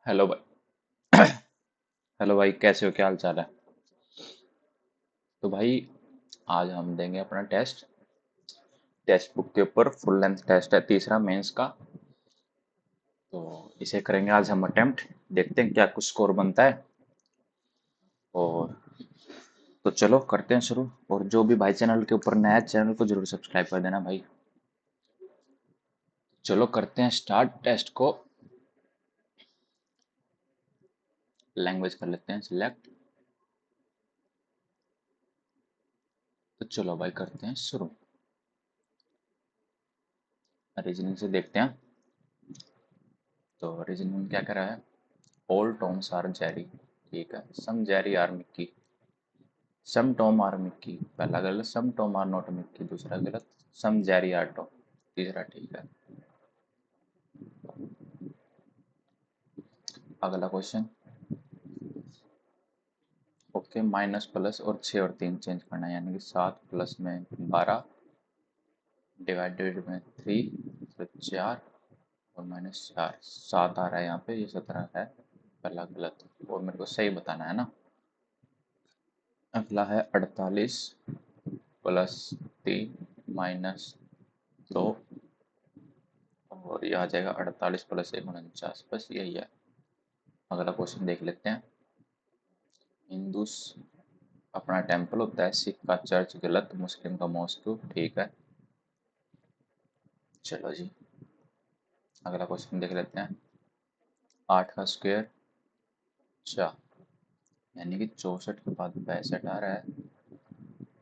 Hello भाई। Hello भाई, कैसे हो? क्या हाल चाल है? तो भाई, आज हम देंगे अपना टेस्ट। टेक्स्ट बुक के ऊपर फुल लेंथ टेस्ट है, तीसरा मेंस का। तो इसे करेंगे आज हम अटेम्प्ट। देखते हैं क्या कुछ स्कोर बनता है। और तो चलो करते हैं शुरू। और जो भी भाई चैनल के ऊपर नया है, चैनल को जरूर सब्सक्राइब कर देना भाई। चलो करते हैं स्टार्ट टेस्ट को। लैंग्वेज कर लेते हैं सिलेक्ट। तो चलो भाई करते हैं शुरू। रीजनिंग से देखते हैं। तो रीजनिंग में क्या कह रहा है? All Toms are Jerry. ठीक है, some Jerry are Mickey. Some Tom are Mickey, पहला गलत। Some Tom are not Mickey, दूसरा गलत। सम जेरी आर टॉम, तीसरा ठीक है। अगला क्वेश्चन। ओके, माइनस प्लस और 6 और 3 चेंज करना है, यानी कि 7 प्लस में 12 डिवाइडेड में 3 तो 4 और माइनस 4, 7 आ रहा है यहाँ पे, ये 17 है। पहला गलत, और मेरे को सही बताना है ना। अगला है 48 प्लस 3 माइनस 2, और ये आ जाएगा 48 प्लस 1 49, बस यही है। अगला क्वेश्चन देख लेते हैं। हिंदू अपना टेंपल होता है, सिख का चर्च गलत, मुस्लिम का मॉस्क ठीक है। चलो जी, अगला क्वेश्चन देख लेते हैं। 8 का स्क्वायर 4, यानी कि 64 के बाद 62 आ रहा है।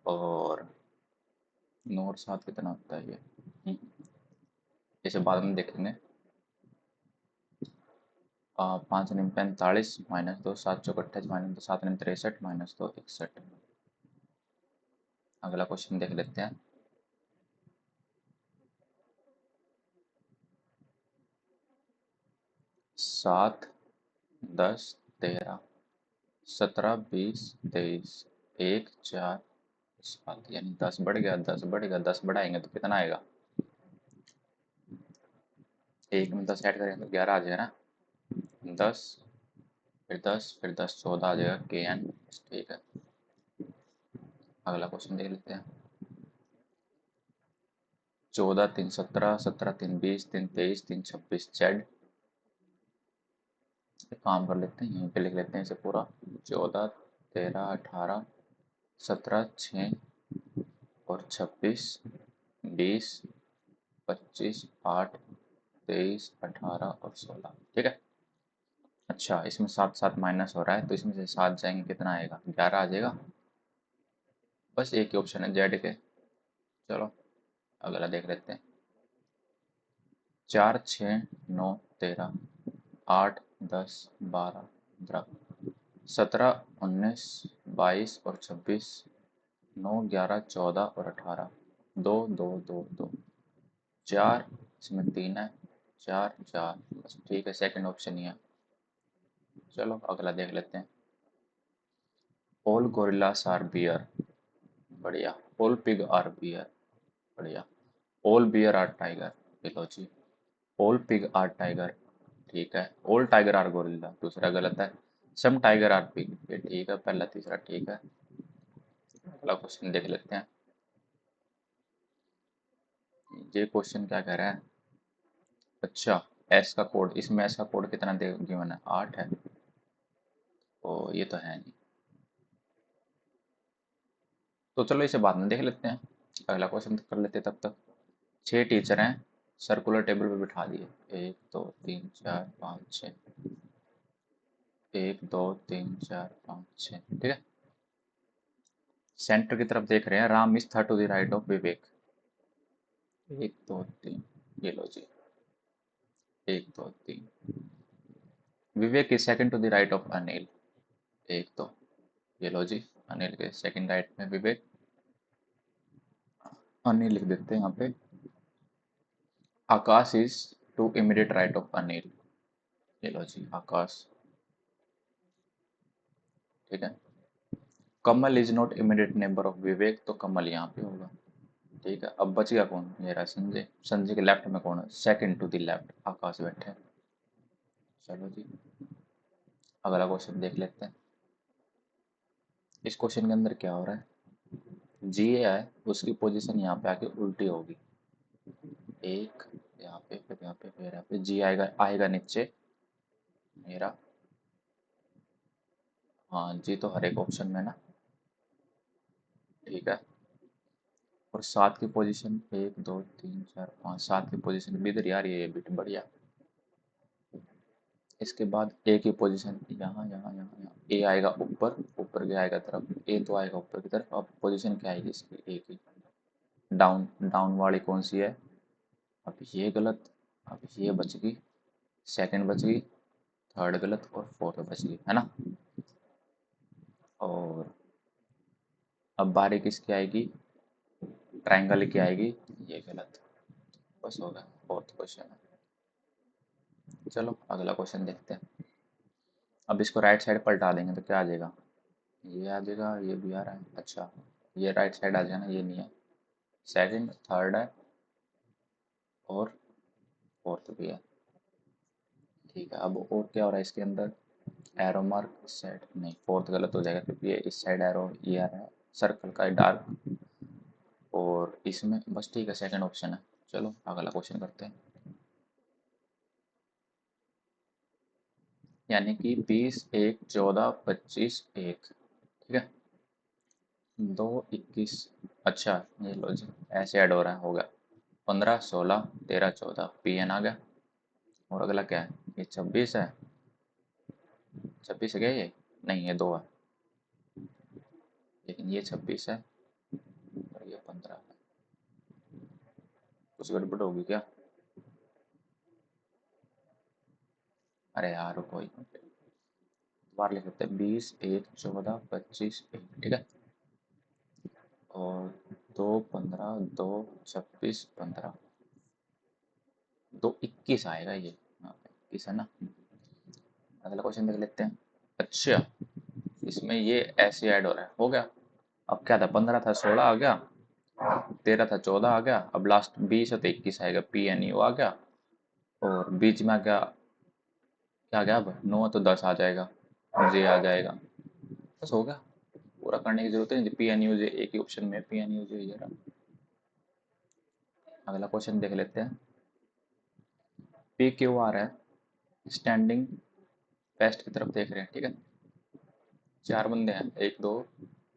और 9 और 7 कितना होता है ये? इसे बाद में देखेंगे। 5 निम 45 माइनस 2, 7 चौक 28 माइनस 2, 7 निम 63 माइनस 2 61। अगला क्वेश्चन देख लेते हैं। 7 10 13 17 20 23 1 4 7, यानी 10 बढ़ गया, 10 बढ़ गया, 10 बढ़ाएंगे तो कितना आएगा? एक में 10 ऐड करेंगे तो 11 आ जाएगा ना। 10 फिर 10 फिर 10 14 आ जाएगा के एन। ठीक है। अगला क्वेश्चन देख लेते हैं। 14 3 17 17 3 20 3 23 3 26 जेड। काम कर लेते हैं, यहीं पे लिख लेते हैं इसे पूरा। 14 13 18 17 6 और 26 20 25 8 23 18 और 16, ठीक है। अच्छा, इसमें 7 7 माइनस हो रहा है, तो इसमें से 7 जाएंगे कितना आएगा? 11 आ जाएगा। बस एक ही ऑप्शन है जेड के। चलो अगला देख लेते हैं। 4 6 9 13 8 10 12 15 17 19 22 और 26 9 11 14 और 18 2 2 2 2 4, इसमें 3 है। 4 4, बस ठीक है, सेकंड ऑप्शन ही है। चलो अगला देख लेते हैं। ऑल गोरिल्लास आर बियर, बढ़िया। ऑल पिग आर बियर, बढ़िया। ऑल बियर आर टाइगर, लो जी। ऑल पिग आर टाइगर, ठीक है। ऑल टाइगर आर गोरिल्ला, दूसरा गलत है। सम टाइगर आर पिग, ये ठीक है, पहला तीसरा ठीक है। अगला क्वेश्चन देख लेते हैं। ये क्वेश्चन क्या कह रहा है? अच्छा, एस का कोड, इसमें एस का कोड कितना दे गिवन है? 8 है। ओ ये तो है नहीं। तो चलो इसे बाद में देख लेते हैं। अगला क्वेश्चन कर लेते हैं तब तक। 6 टीचर हैं, सर्कुलर टेबल पे बिठा दिए। 1 2 3 4 5 6, 1 2 3 4 5 6, ठीक है। सेंटर की तरफ देख रहे हैं। Ram is third to the right of Vivek. 1 2 3, ये लो जी। 1 2 3, Vivek is second to the right of Anil. 1 2, ये लो जी। अनिल के सेकंड राइट में विवेक। अनिल लिख देते हैं यहाँ पे। Akash is to immediate right of Anil. ये लो जी, आकाश, ठीक है। Kamal is not immediate neighbour of Vivek, तो कमल यहाँ पे होगा। ठीक है, अब बच गया कौन? ये रहा संजय। संजय के लेफ्ट में कौन है? सेकंड टू द लेफ्ट आकाश बैठे। चलो जी, अगला क्वेश्चन देख लेते हैं। इस क्वेश्चन के अंदर क्या हो रहा है, जी है उसकी पोजीशन यहाँ पे आके उल्टी होगी। एक यहाँ पे, फिर यहाँ पे, फिर यहाँ पे, जी आएगा आएगा नीचे मेरा। हाँ जी तो हर एक ऑप्शन में ना, ठीक है। और सात की पोजीशन, एक दो तीन चार पाँच, सात की पोजीशन भी इधर यार, ये बिट बढ़िया। इसके बाद ए की पोजीशन यहाँ यहाँ यहाँ यहाँ, ए आएगा ऊपर, ऊपर भी आएगा तरफ, ए तो आएगा ऊपर की तरफ। अब पोजीशन क्या आएगी इसकी, ए की डाउन, डाउन वाली कौन सी है। अब ये गलत, अब ये बच गई, सेकंड बच गई, थर्ड गलत और फोर्थ बच गई, है ना। और अब बारी किसकी आएगी, ट्रायंगल की आएगी, ये गलत। बस हो गया, फोर्थ क्वेश्चन है। चलो अगला क्वेश्चन देखते हैं। अब इसको राइट साइड पलटा देंगे तो क्या आ जाएगा, ये आ जाएगा, ये भी आ रहा है। अच्छा, ये राइट साइड आ जाना, ये नहीं है। सेकंड, थर्ड है और फोर्थ भी है। ठीक है, अब और क्या हो रहा है इसके अंदर, एरो मार्क इस साइड नहीं, फोर्थ गलत हो जाएगा क्योंकि ये इस साइड एरो ये आ रहा है सर्कल का डार्क। और इसमें बस ठीक है, सेकंड ऑप्शन है। चलो अगला क्वेश्चन करते हैं। यानी कि 20 1 14 25 1, ठीक है। 2 21, अच्छा ये लो जी, ऐसे ऐड हो रहा है, हो गया 15 16 13 14, पी एन आ गया। और अगला क्या है, ये 26 है, 26 है क्या ये, नहीं ये 2 है, लेकिन ये 26 है और ये 15 है। कुछ गड़बड़ होगी क्या, अरे यार कोई बार लिख सकते हैं, 20 1 14 25 1, ठीक है। और 2 15 2 26 15, 2 21 आएगा ये, हाँ 21 है ना। अगला क्वेश्चन देख लेते हैं। अच्छा, इसमें ये ऐसे ऐड हो रहा है, हो गया। अब क्या था, 15 था 16 आ गया, 13 था 14 आ गया, अब लास्ट 20 है तो 21 आएगा, पी एन यू आ गया। और बीच में क्या, क्या गया, अब 9 तो 10 आ जाएगा, जे आ जाएगा। बस हो गया, पूरा करने की जरूरत है, पी एन यू जे एक ही ऑप्शन में, पी एन यू जे ये रहा। अगला क्वेश्चन देख लेते हैं। पी क्यू आर है, स्टैंडिंग वेस्ट की तरफ देख रहे हैं, ठीक है। चार बंदे हैं, एक दो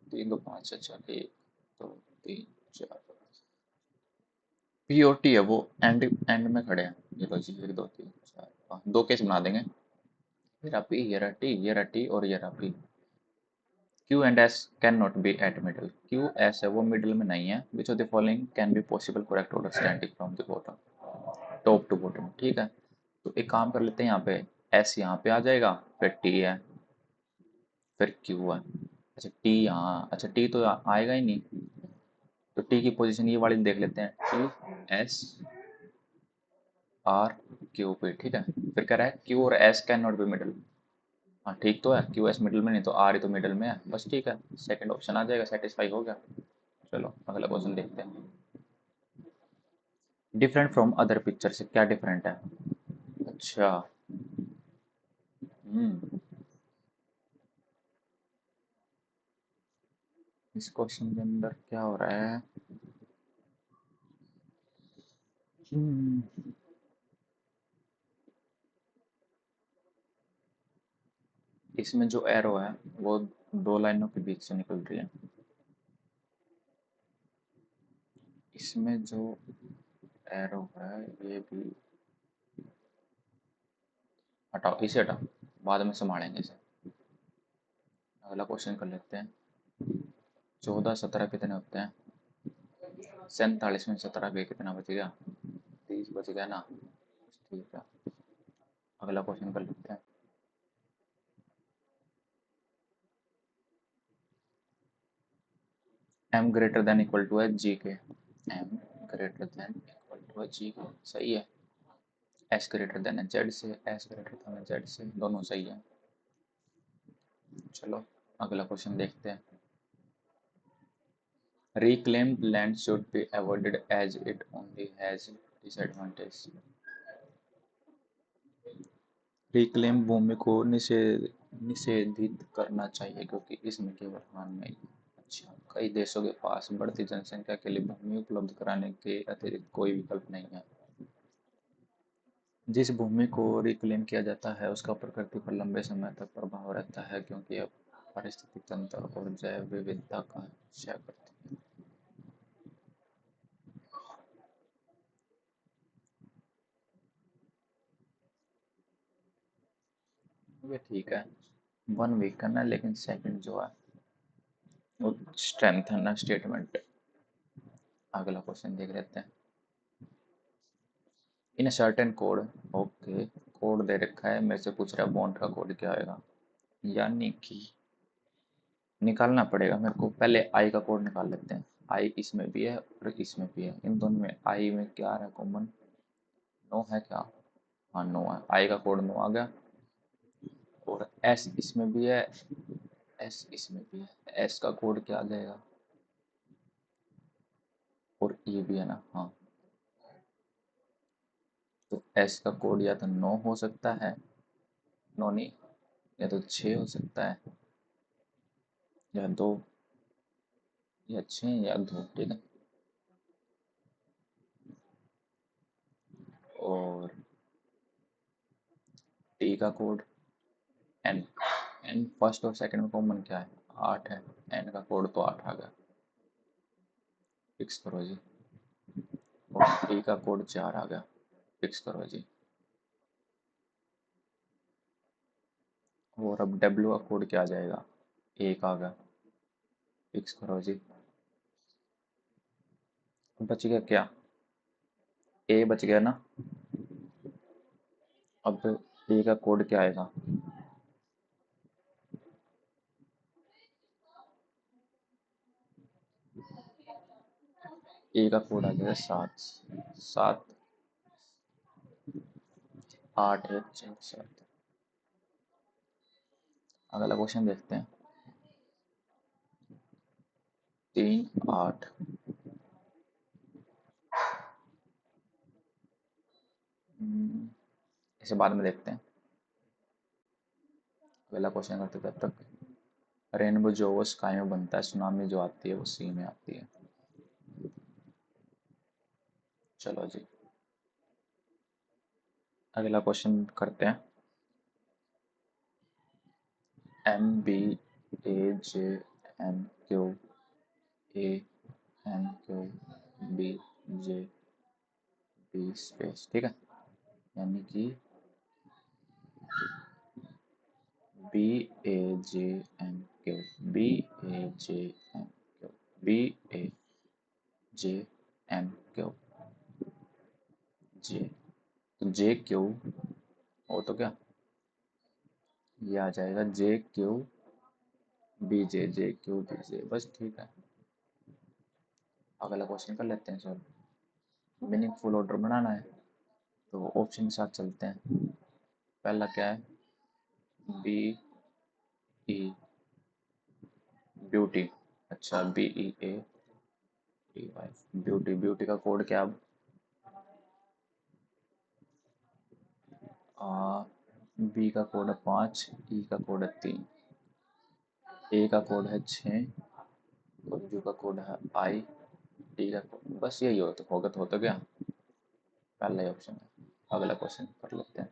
तीन दो पाँच, अच्छा एक दो तीन चार, पी और टी है वो एंड एंड में खड़े हैं। ये लो जी, एक दो तीन चार पाँच, दो केस बना देंगे। ये रहा पी, ये रहा टी, ये रहा टी और ये रहा P. Q and S can not be at middle, Q S है वो मिडल में नहीं है। Which of the following can be possible correct order standing from the bottom, top to bottom, ठीक है। तो एक काम कर लेते हैं, यहाँ पे एस यहाँ पे आ जाएगा, फिर टी है, फिर क्यू है। अच्छा टी यहाँ, अच्छा टी तो आएगा ही नहीं, तो टी की पोजीशन ये वाली देख लेते हैं, टी एस आर क्यू पे, ठीक है। फिर कह रहा है क्यू और S can not B middle, हाँ ठीक तो है, क्यू एस मिडल में नहीं तो आर ही तो मिडल में है, बस ठीक है, सेकंड ऑप्शन आ जाएगा, सेटिस्फाई हो गया। चलो अगला क्वेश्चन देखते हैं। डिफरेंट फ्रॉम अदर पिक्चर से क्या डिफरेंट है, अच्छा। हम्म, इस क्वेश्चन के अंदर क्या हो रहा है, हम्म, इसमें जो एरो है वो दो लाइनों के बीच से निकल रही है। इसमें जो एरो है ये भी हटाओ, इसे हटाओ, बाद में संभालेंगे इसे। अगला क्वेश्चन कर लेते हैं। 14 17 कितने होते हैं, 47 में 17 गए कितना बच गया, 30 बच गया ना, ठीक है। अगला क्वेश्चन कर लेते हैं। M greater than equal to है G K, M greater than equal to है जी के, सही है। एस ग्रेटर देन है जेड से, एस ग्रेटर देन है जेड से, दोनों सही है। चलो अगला क्वेश्चन देखते हैं। Reclaimed land should be avoided as it only has disadvantages. Reclaim भूमि को निषेधित करना चाहिए क्योंकि इसमें केवल हानि नहीं। अच्छा, कई देशों के पास बढ़ती जनसंख्या के लिए भूमि उपलब्ध कराने के अतिरिक्त कोई विकल्प नहीं है। जिस भूमि को रिक्लेम किया जाता है उसका प्रकृति पर लंबे समय तक प्रभाव रहता है क्योंकि यह पारिस्थितिक तंत्र और जैव विविधता का क्षय करती है। ये ठीक है, वन वीकन है लेकिन सेकंड जो है वो स्ट्रेंथ है ना स्टेटमेंट। अगला क्वेश्चन देख लेते हैं। In certain code, okay, code दे रखा है, मेरे से पूछ रहा है बॉन्ड का कोड क्या आएगा, यानी कि निकालना पड़ेगा मेरे को। पहले आई का कोड निकाल लेते हैं। आई इसमें भी है और इसमें भी है, इन दोनों में आई में क्या है कॉमन, नो है क्या, हाँ नो है, आई का कोड नो आ गया। और एस इसमें भी है, एस इसमें भी है, एस का कोड क्या आ जाएगा, और ये भी है ना, हाँ। तो एस का कोड या तो 9 हो सकता है, नो नहीं, या तो 6 हो सकता है, या 2, या 6 या 2, ठीक है। और टी का कोड एन, एन फर्स्ट और सेकंड में कॉमन क्या है, 8 है, एन का कोड तो 8 आ गया, फिक्स करो जी। और टी का कोड 4 आ गया, फिक्स करो जी। और अब डब्ल्यू का कोड क्या आ जाएगा, 1 आ गया, फिक्स करो जी। बच गया क्या, ए बच गया ना। अब ए का कोड क्या आएगा, ए का कोड आ जाएगा 7, 7, 8 1 6 7। अगला क्वेश्चन देखते हैं। 3 8, इसे बाद में देखते हैं, अगला क्वेश्चन करते तब तक। रेनबो जो वो स्काई में बनता है, सुनामी जो आती है वो सी में आती है। चलो जी, अगला क्वेश्चन करते हैं। M B A J M Q A M Q B J B space, ठीक है, यानी कि B A J M Q, B A J M Q, B A J M Q J, तो जे क्यू हो तो क्या, ये आ जाएगा J Q B J, J Q B J, बस ठीक है। अगला क्वेश्चन कर लेते हैं सर। मीनिंगफुल ऑर्डर बनाना है तो ऑप्शन के साथ चलते हैं। पहला क्या है, बी ई, ब्यूटी, अच्छा B E A T Y, beauty, beauty का कोड क्या, बी का कोड है 5, ई का कोड है 3, ए का कोड है 6, और यू का कोड है आई, डी का कोड, बस यही हो तो होगा, तो होता क्या, पहला ही ऑप्शन है। अगला क्वेश्चन कर लेते हैं।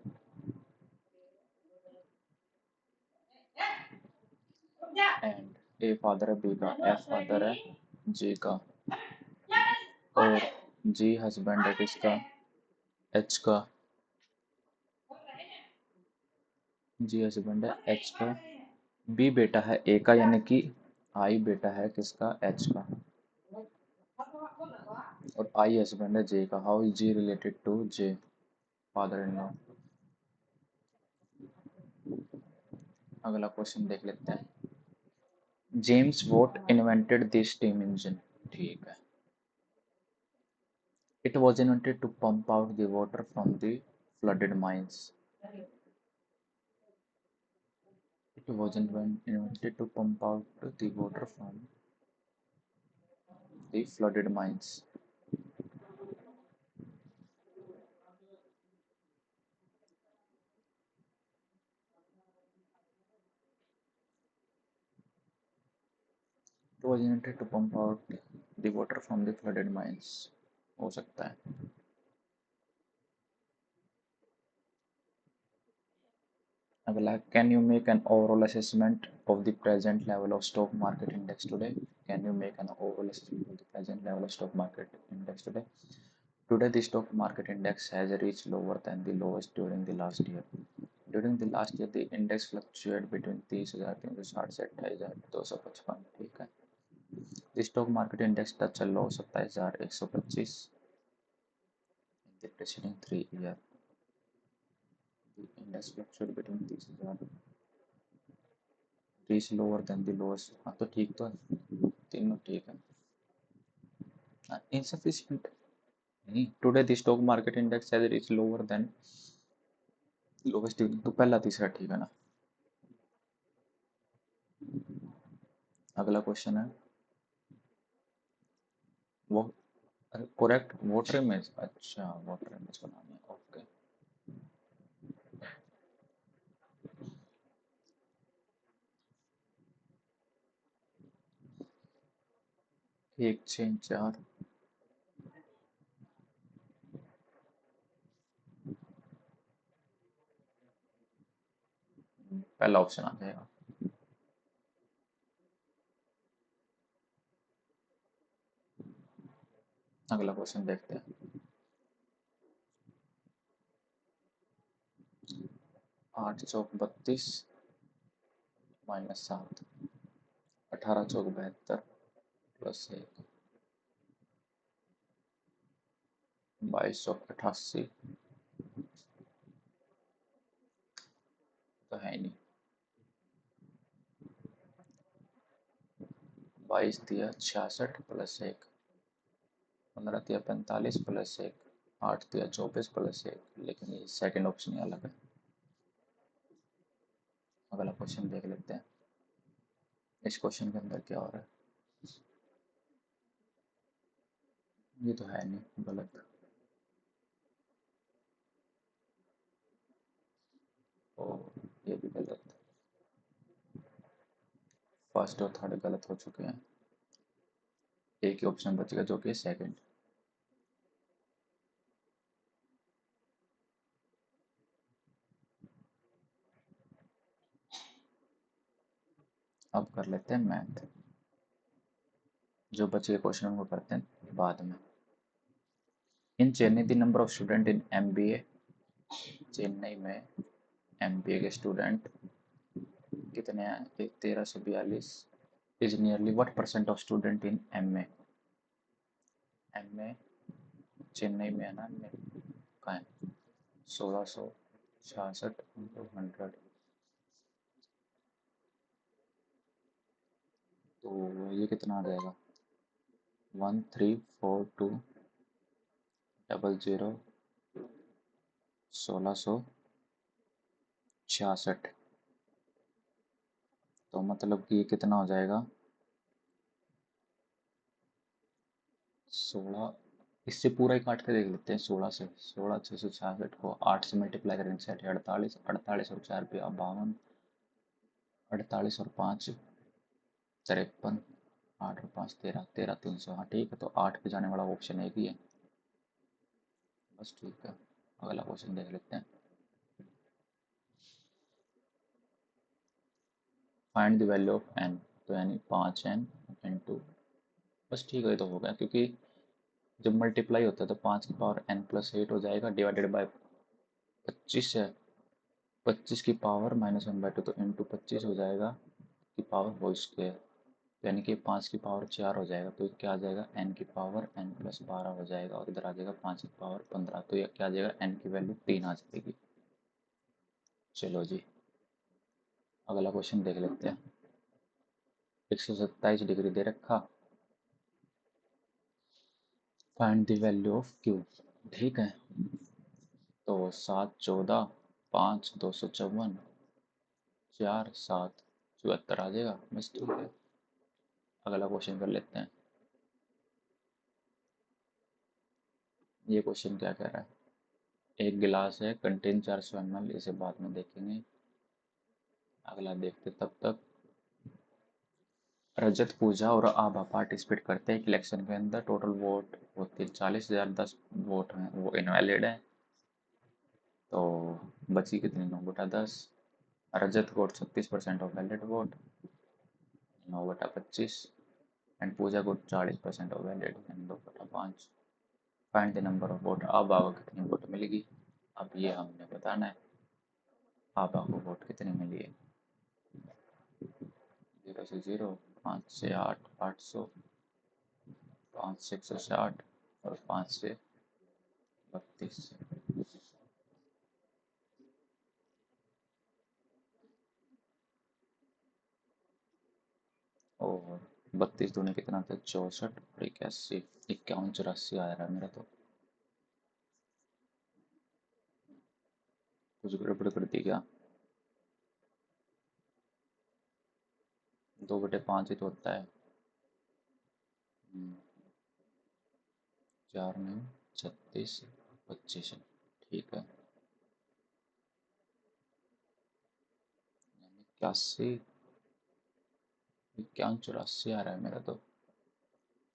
एंड ए फादर है बी का, एफ फादर है जी का, और जी हस्बैंड है किसका, एच का, जी हस्बैंड है एच का, बी बेटा है ए का, यानी कि आई बेटा है किसका, एच का, और आई हस्बैंड है जे का। How is G related to J, father in law. अगला क्वेश्चन देख लेते हैं। James Watt invented the steam engine, ठीक है। It was invented to pump out the water from the flooded mines, it was invented to pump out the water from the flooded mines. It was invented to pump out the water from the flooded mines. हो सकता है. अगला, can you make an overall assessment of the present level of stock market index today? Can you make an overall assessment of the present level of stock market index today? Today the stock market index has reached lower than the lowest during the last year. During the last year the index fluctuated between 30,360 से 28,255. ठीक है. The stock market index touch low 27,125 in the preceding 3 years. The index fluctuated between 30,000 is lower than the lowest. हाँ तो ठीक तो है, तीनों ठीक है. Insufficient नहीं. Today the stock market index has reached lower than lowest. तो पहला तीसरा ठीक है ना. अगला क्वेश्चन है वो करेक्ट वाटर इमेज. अच्छा वाटर इमेज बनानी है. ओके. एक छः चार पहला ऑप्शन आ जाएगा. अगला क्वेश्चन देखते हैं. 8 चौक 32 -7, 18 चौक 72 +1, 22 चौक 88 तो है ही नहीं. 22 दिया 66 +1, 15 दिया 45 +1, 8 दिया 24 +1. लेकिन ये सेकंड ऑप्शन ही अलग है. अगला क्वेश्चन देख लेते हैं. इस क्वेश्चन के अंदर क्या हो रहा है. ये तो है नहीं, गलत. और ये भी गलत. फर्स्ट और थर्ड गलत हो चुके हैं. एक ही ऑप्शन बचेगा जो कि सेकंड. अब कर लेते हैं मैथ. जो बचे क्वेश्चन उनको करते हैं बाद में. In Chennai the number of student in MBA. Chennai में एमबीए के स्टूडेंट कितने हैं. 1342 is nearly what percent of student in MA. MA Chennai में है ना. कहाँ है. 1666 इंटू 100. तो ये कितना आ जाएगा. 134200 1666. तो मतलब कि ये कितना हो जाएगा 16. इससे पूरा ही काट के देख लेते हैं. 16 से 16 666 को 8 से मल्टीप्लाई करेंगे. 60 48 48 और 4 पे 52. 48 और 5 53. 8 और 5 13 13 300. हाँ ठीक है. तो 8 पे जाने वाला ऑप्शन एक ही है. बस ठीक है. अगला क्वेश्चन देख लेते हैं. Find the value of N. तो यानी 5n इंटू. बस ठीक है. तो हो गया क्योंकि जब मल्टीप्लाई होता है तो 5 की पावर n+8 हो जाएगा डिवाइडेड बाय 25 है. 25 की पावर -1/2 तो इंटू 25 हो जाएगा की पावर होल स्क्वायर. यानी कि 5 की पावर 4 हो जाएगा. तो क्या आ जाएगा n की पावर n+12 हो जाएगा. और इधर आ जाएगा 5 की पावर 15. तो ये क्या आ जाएगा n की वैल्यू 3 आ जाएगी. चलो जी अगला क्वेश्चन देख लेते हैं. 127 डिग्री दे रखा. Find the value of Q. ठीक है. तो 7 14 5 254 4 7 74 आ जाएगा. बस ठीक है. अगला क्वेश्चन कर लेते हैं. ये क्वेश्चन क्या कह रहा है. एक गिलास है कंटेन 400 ml. इसे बाद में देखेंगे. अगला देखते तब तक रजत, पूजा और आभा पार्टिसिपेट करते हैं इलेक्शन के अंदर। टोटल वोट होती है 40,000, 10 वोट हैं वो इनवैलिड है। तो बची कितनी? 9/10। Rajat vote 36% of valid vote, 9/25। And Puja को 40% of valid and 2/5। Find the number of vote. Abha को कितनी वोट मिलेगी, अब ये हमने बताना है। आभा को वोट कितनी मिली है? 0 से 0, 5 से 8, 800, 5 से 160 और 5 से 32। और 32 दूनी कितना था? 64 और 81, 51, 84 आ रहा है मेरा तो। कुछ गड़बड़ कर दी क्या? 2/5 ही तो होता है। 4 में 36, 25। ठीक है, 81, 51, 84 आ रहा है मेरा तो।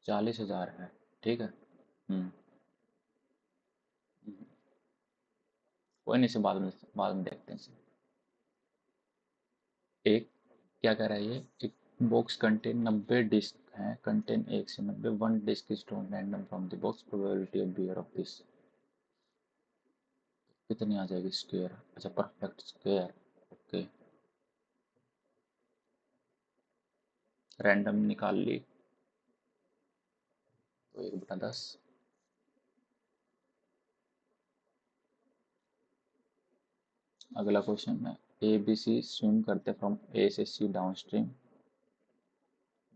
40,000 है। ठीक है। हम्म। हम्म। कोई नहीं, से बाद में देखते हैं इसे। एक, क्या कह रहा है ये? एक बॉक्स कंटेन 90 डिस्क है, कंटेन 1 से 90, 1 disc is drawn random from the box, probability of bear of this कितनी आ जाएगी? स्क्वायर, अच्छा परफेक्ट स्क्वायर। ओके, रैंडम निकाल ली तो 1/10। अगला क्वेश्चन है, ए बी सी स्विम करते फ्रॉम ए से C down stream.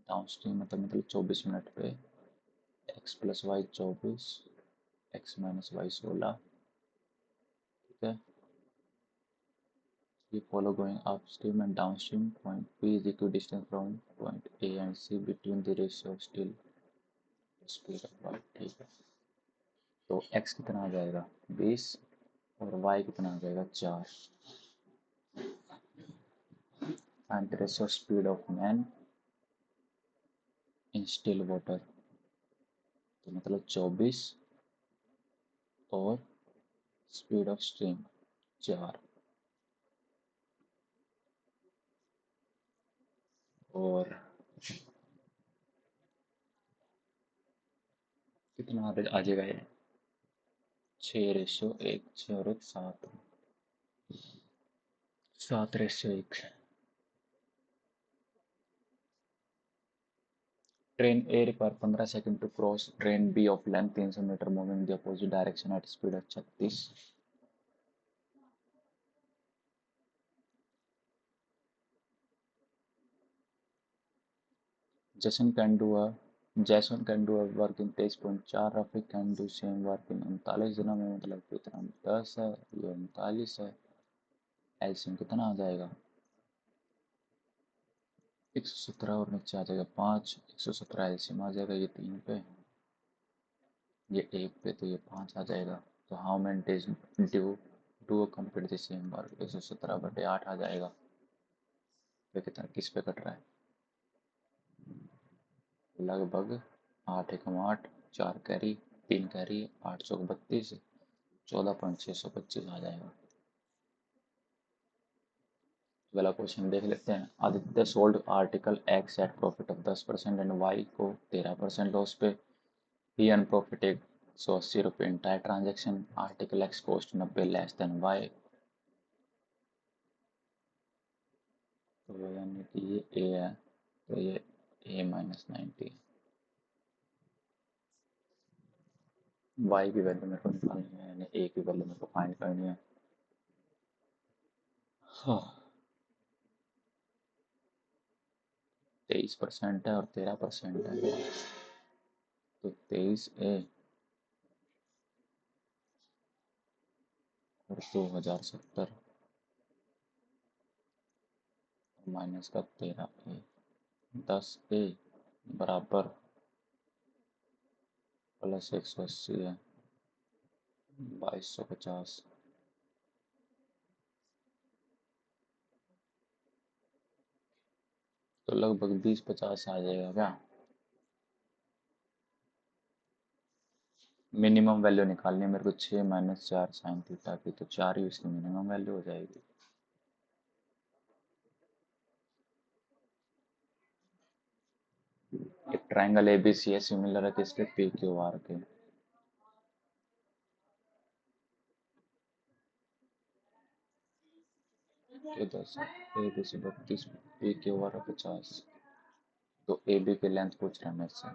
Down stream मतलब 24 मिनट पे। X plus Y 24, X minus Y 16। ठीक है, we follow going upstream and downstream. Point P is equidistant from point A and C between the ratio of still speed of light. ठीक है, तो x कितना आ जाएगा? 20 और y कितना आ जाएगा? 4। and the ratio of speed of man in still water, तो मतलब 24 और स्पीड ऑफ स्ट्रीम 4। और कितना आ जाएगा ये? 6:1, 6 और 1 7, 7:1। Train A require 15 second to cross train B of length 300 metre moving the opposite direction at speed of 36। Jason can do a Jason can do a work in 23.4, Rafiq can do same work in 39 दिनों में, मतलब कितना? 10 है, ये 39 है। LCM कितना आ जाएगा? 117 और नीचे आ जाएगा 5, 117 एलसीएम आ जाएगा ये 3 पे, ये 1 पे, तो ये 5 आ जाएगा। तो how many days due do complete the same work? 117/8 आ जाएगा। तो कितना किस पे कट रहा है? लगभग 8 × 8, 4 कैरी, 3 कैरी, 832, 14.625 आ जाएगा। अगला क्वेश्चन देख लेते हैं। Aditya sold article X at profit of 10% and Y को 13% लॉस पे। ही अर्न प्रॉफिट 180 रुपये entire transaction. Article X cost 90 less than Y. तो यानी कि ये ए है, तो ये ए माइनस 90। वाई की वैल्यू मेरे को निकालनी है, यानी ए की वैल्यू मेरे को फाइंड करनी है। हाँ, 23% है और 13% है, तो 23A और 2070 माइनस का 13A, 10A बराबर प्लस 180 है 2250। तो लगभग 20-50 आ जाएगा क्या? मिनिमम वैल्यू निकालनी है मेरे को 6 - 4 sin थीटा की, तो 4 ही इसकी मिनिमम वैल्यू हो जाएगी। एक ट्राइंगल एबीसी है सिमिलर है किसके, पी क्यू आर के। तो 10 A B C 32, P Q R 50। तो ए बी की लेंथ पूछ रहा है मेरे से।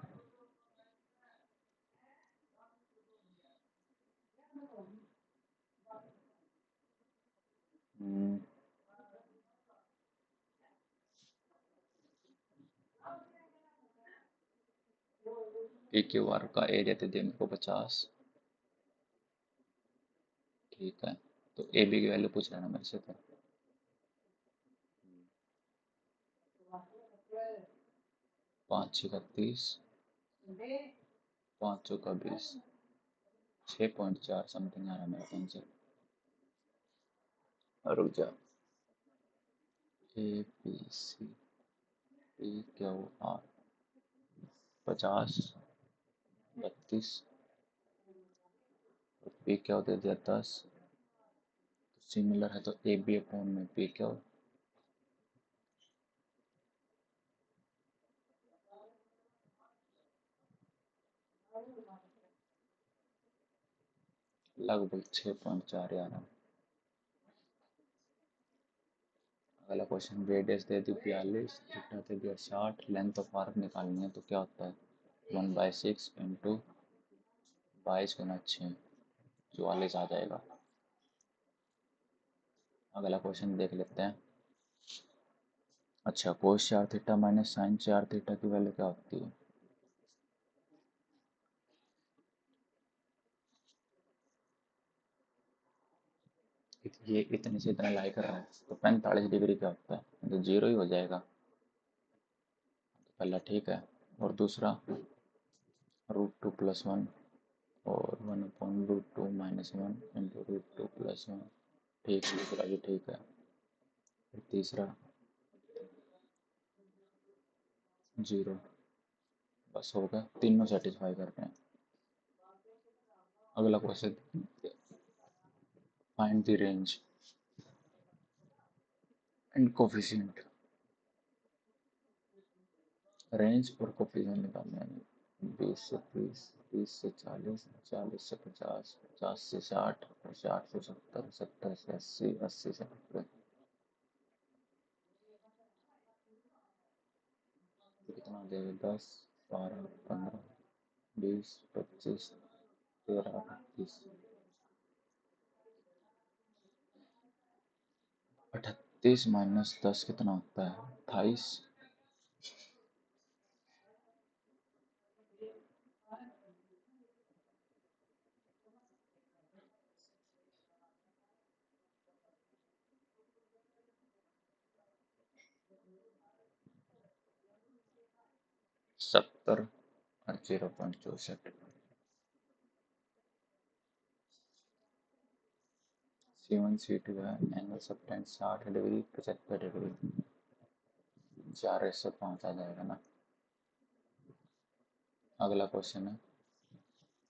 पी क्यू आर का एरिया दे दिया मेरे को 50। ठीक है, तो ए बी की वैल्यू पूछ रहा है ना मेरे से। तो 5×6 = 30, 5×4 = 20, 6.4 समथिंग आ रहा है मेरा आंसर। रुक जा। A B C P Q R 50, 32, P Q दे दिया 10। सिमिलर है तो ए बी अपॉन में पी क्यू। लगभग 6.4 आ रहा है। अगला क्वेश्चन, रेडियस दे दी 42, थीटा दे दिया 60, लेंथ ऑफ आर्क निकालनी है तो क्या होता है 1/6 इंटू 22×6, 44 आ जाएगा। अगला क्वेश्चन देख लेते हैं। अच्छा, कोस 4 थीटा माइनस साइन 4 थीटा की वैल्यू क्या होती है? ये इतने से इतना लाई कर रहा है तो 45 डिग्री क्या होता है, तो जीरो ही हो जाएगा। तो पहला ठीक है। और दूसरा √2 + 1 और 1/√2 - 1 इंटू √2 + 1। ठीक, दूसरा भी ठीक है। फिर तीसरा जीरो। बस हो गया, तीनों सेटिस्फाई कर रहे हैं। अगला question, find the range and coefficient. Range और कोफिशिएंट निकालने हैं। 20 से 30, 30 से 40, 40 से 50, 50 से 60, 60 से 70, 70 से 80, 80 से 90। कितना देगा? 10, 12, 15, 20, 25, 13, 38। 38 - 10 कितना होता है? 28। 70 और 0.64। C1 C2 है, एंगल सबटेंड 60 डिग्री 75 डिग्री। 4:5 आ जाएगा ना। अगला क्वेश्चन है,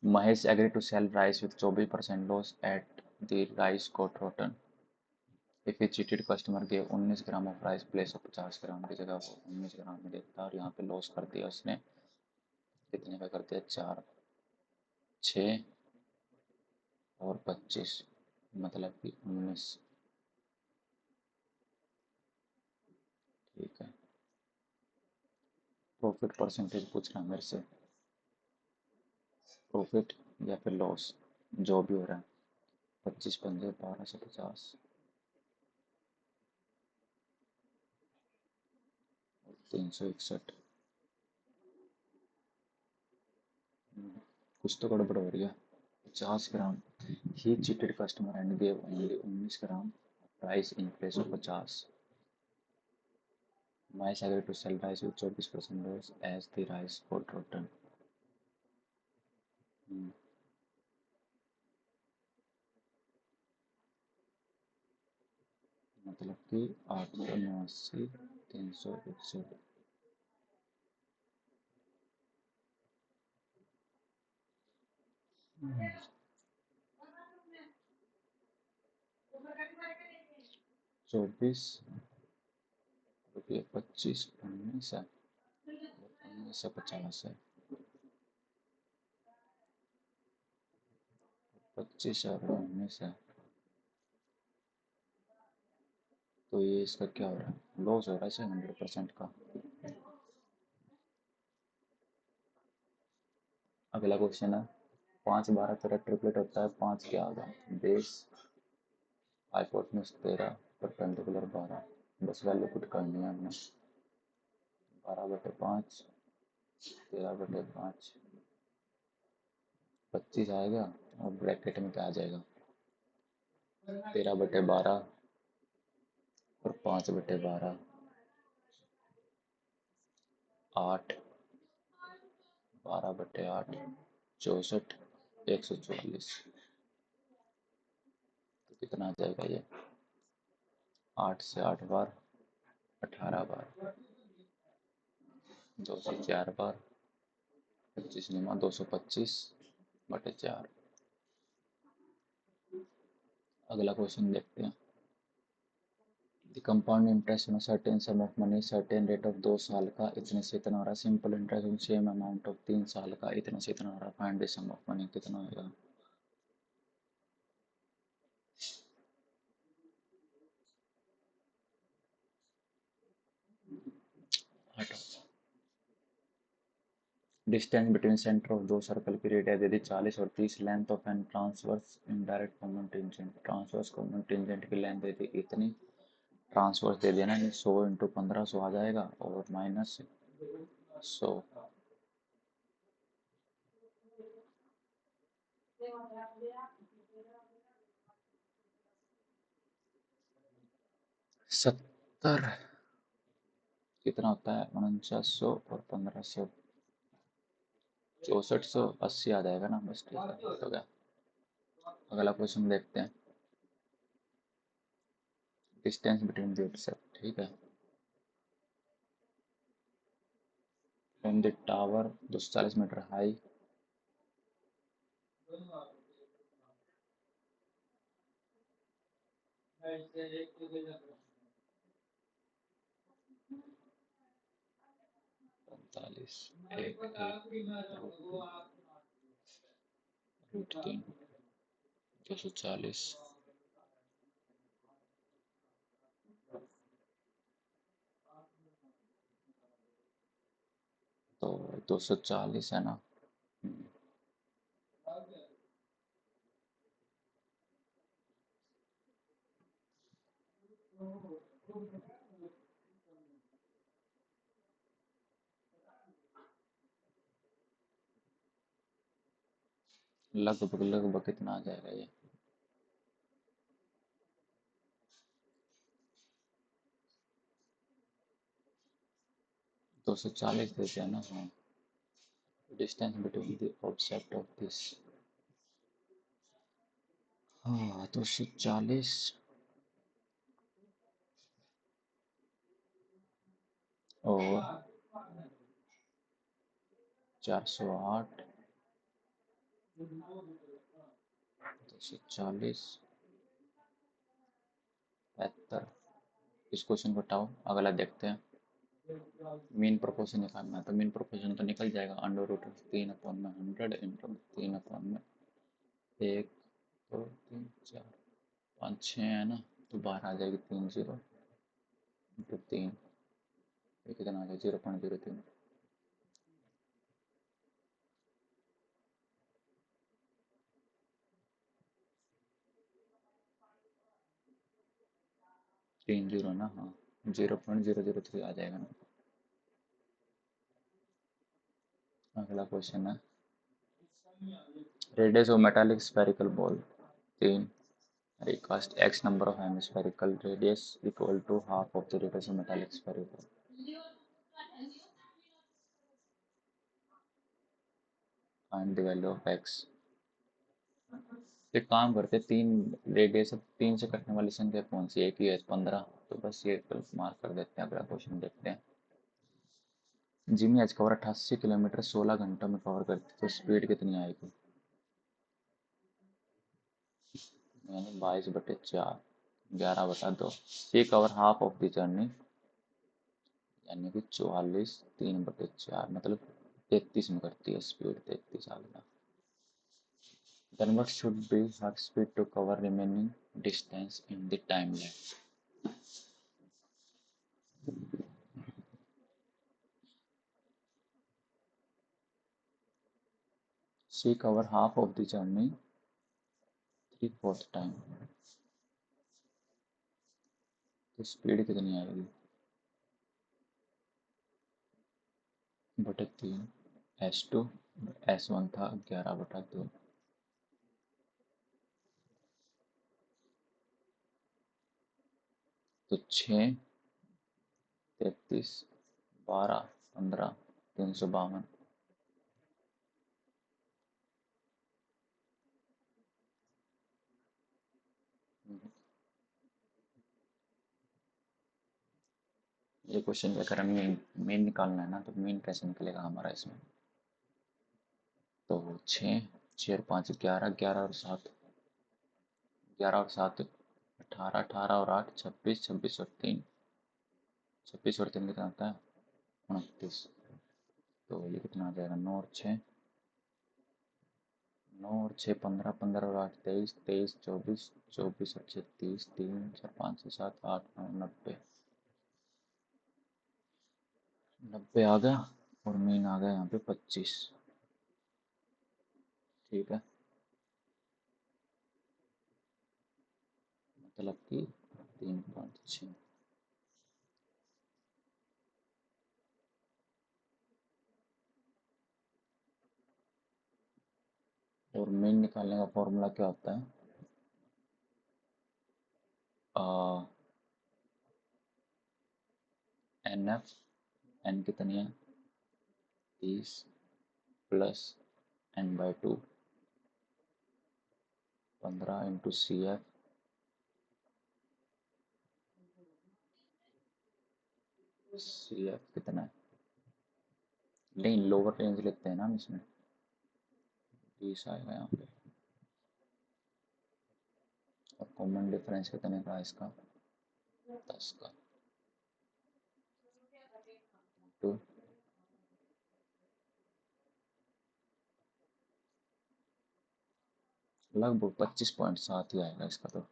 Mahesh agree to sell rice with 24% loss at the rice quote rotten. If A cheated customer के 19 gram of rice place of 50 gram की जगह वो 19 ग्राम में देता है और यहाँ पे लॉस कर दिया उसने कितने का कर दिया? 4, 6 और 25, मतलब कि 19। ठीक है, प्रॉफिट परसेंटेज पूछ रहा है मेरे से। प्रॉफिट या फिर लॉस, जो भी हो रहा है। 25×5 = 1250 और 361। कुछ तो गड़बड़ हो रही है। 50 gram, he cheated customer and gave only 19 gram rice in place of 50। Mice agreed to sell rice with 24% loss as the rice got rotten। मतलब कि 889, 361। 24 रुपये 25 19 है, 1950 है, 25 और 19 है। तो ये इसका क्या हो रहा है, लॉस हो रहा है इसे 100% का। अगला क्वेश्चन है 5 12 13 ट्रिपलेट होता है, 5 क्या होगा, बेस हाइपोटेन्यूज 13 परपेंडिकुलर 12, बस वैल्यू पुट करनी है हमने। 12/5, 13/5, 25 आएगा और ब्रैकेट में क्या आ जाएगा, 13/12 और 5/12, 8, 12/8, 64, 144। तो कितना आ जाएगा ये, 8 से 8 बार, 18 बार, 204 बार, 25 निमा 225/4। अगला क्वेश्चन देखते हैं। The compound interest on certain sum of money certain rate of 2 साल का इतने से इतना हो रहा है, simple interest on same amount of 3 साल का इतने से इतना हो रहा है, find the sum of money कितना होगा। डिस्टेंस बिटवीन सेंटर ऑफ दो सर्कल की रेडियस दे दी 40 और 30, length of an transverse indirect common tangent, transverse common tangent की लेंथ दे दी इतनी, ट्रांसवर्स दे देना, 100 × 1500 आ जाएगा और माइनस 100। 70 कितना होता है, 4900 और 1500, 6480 आ जाएगा ना, बस ठीक है तो गया। अगला क्वेश्चन देखते हैं। डिस्टेंस बिटवीन द ऑब्जेक्ट, ठीक है, from the tower 240 metre high, पैंतालीस, एक √3, 240, तो 240 है ना। लगभग लगभग कितना आ जाएगा ये, 240 देते हैं ना। हाँ, distance between the object of this, हाँ 240 और 408, 240, 75। इस क्वेश्चन को हटाओ, अगला देखते हैं। मीन प्रोपोर्शन निकालना है, तो मीन प्रोपोर्शन तो निकल जाएगा, √3/100 इंटू 3/, 1 2 3 4 5 6 है ना, तो बाहर आ जाएगी 30 इंटू 3, ये कितना आ जाएगा 0.03। 30 ना, हाँ 0.003 आ जाएगा ना। अगला क्वेश्चन है, radius of metallic spherical ball 3, recast x number of hemispherical radius equal to half of the radius of metallic spherical, find the value of x। एक काम करते, तीन रेडियस, 3 से कटने वाली संख्या कौन सी, एक ही है 15, तो बस ये मार्क कर देते हैं। अगला क्वेश्चन देखते हैं। जिमी आज कवर 88 किलोमीटर 16 घंटों में कवर करती, तो स्पीड कितनी आएगी। यानी 22/4, 11/2। C cover half of the journey, यानी कि 44 3/4, मतलब 33 में करती है स्पीड, 33 आ गया। Then what should be her speed to cover remaining distance in the time length? She cover half of the journey 3/4 time. तो स्पीड कितनी आएगी? बटे 3 S2, S1 था 11/2, तो 6, 33, 12, 15, 352। ये क्वेश्चन का अगर हमें मीन निकालना है ना, तो मीन कैसे निकलेगा हमारा इसमें? तो 6, 6 और 5 11, 11 और 7, 11 और 7 18, 18 और 8 26, 26 और 3, 26 और 3 कितना आता है? 29। तो ये कितना आ जाएगा? 9 और 6, 9 और 6 15, 15 और 8 23, 23 24, 24 और 6 30, 3 4 5 6 7 8 9 90, 90 आ गया। और मीन आ गया यहाँ पे 25। ठीक है, मतलब कि 3.6। और मीन निकालने का फॉर्मूला क्या होता है? एन एफ, एन कितनी है? 30 plus n/2, 15 into C F, C F कितना है? नहीं, लोअर रेंज लिखते हैं ना हम इसमें, 20 आएगा यहाँ पे। और कॉमन डिफरेंस कितने का है इसका? 10 का। तो लगभग 25.7 ही आएगा इसका। तो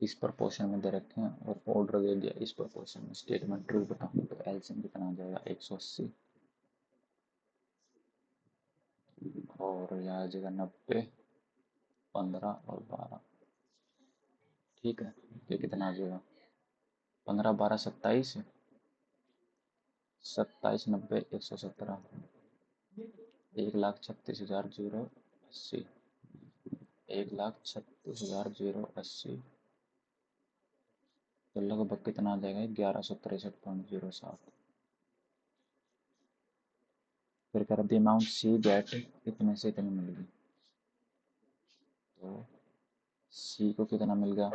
इस प्रपोर्शन में दे रखे हैं और ऑर्डर दे दिया इस प्रपोर्शन में। स्टेटमेंट ट्रू बताऊँ तो एलसीएम कितना आ जाएगा? 180, और यहाँ आ जाएगा 90, 15 और 12। ठीक है, ये कितना आ जाएगा? 15 12 27, 27 90 117, 1,36,080, 1,36,080। तो लगभग कितना आ जाएगा? 1163.07। फिर कर दी अमाउंट सी गेट इतने से इतने मिल गई। तो सी को कितना मिल गया?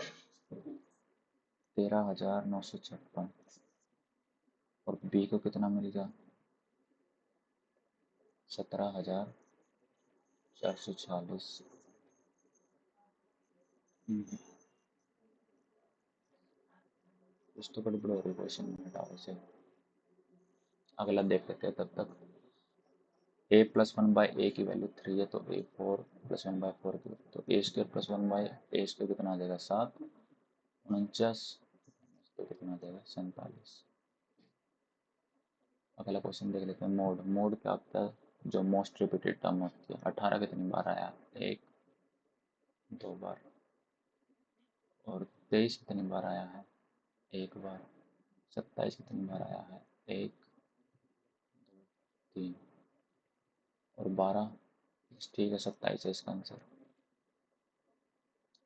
13,956। और बी को कितना मिल गया? 17,446। कुछ तो गड़बड़ हो रही क्वेश्चन में, हटाओ इसे। अगला देख लेते हैं तब तक। a प्लस 1/a की वैल्यू 3 है, तो a 4 प्लस 1/4 की, तो a स्क्र प्लस 1/a² कितना आ जाएगा? 7, 49, तो कितना आ जाएगा? 47। अगला क्वेश्चन देख लेते हैं। मोड, मोड क्या होता है? जो मोस्ट रिपीटेड टर्म होती है। 18 कितनी बार आया? 1, 2 बार। और 23 कितनी बार आया है? 1 बार। 27 कितनी बार आया है? 1, 3 और 12। ठीक है, 27 है इसका आंसर।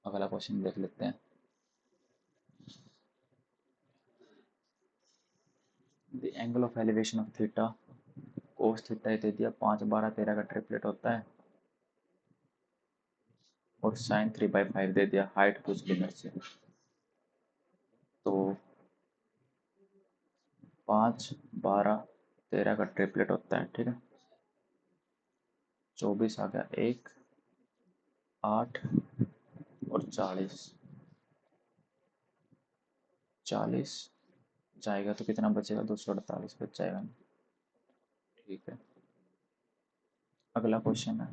अगला क्वेश्चन देख लेते हैं। The angle of elevation of theta, cos theta दे दिया 5 12 13 का ट्रिपलेट होता है, और साइन 3/5 दे दिया, हाइट कुछ गिनर से। तो 5 12 13 का ट्रिपलेट होता है, ठीक है। 24 आ गया, 1, 8 और 40। 40 जाएगा तो कितना बचेगा, 248 बच जाएगा ना। ठीक है, अगला क्वेश्चन है।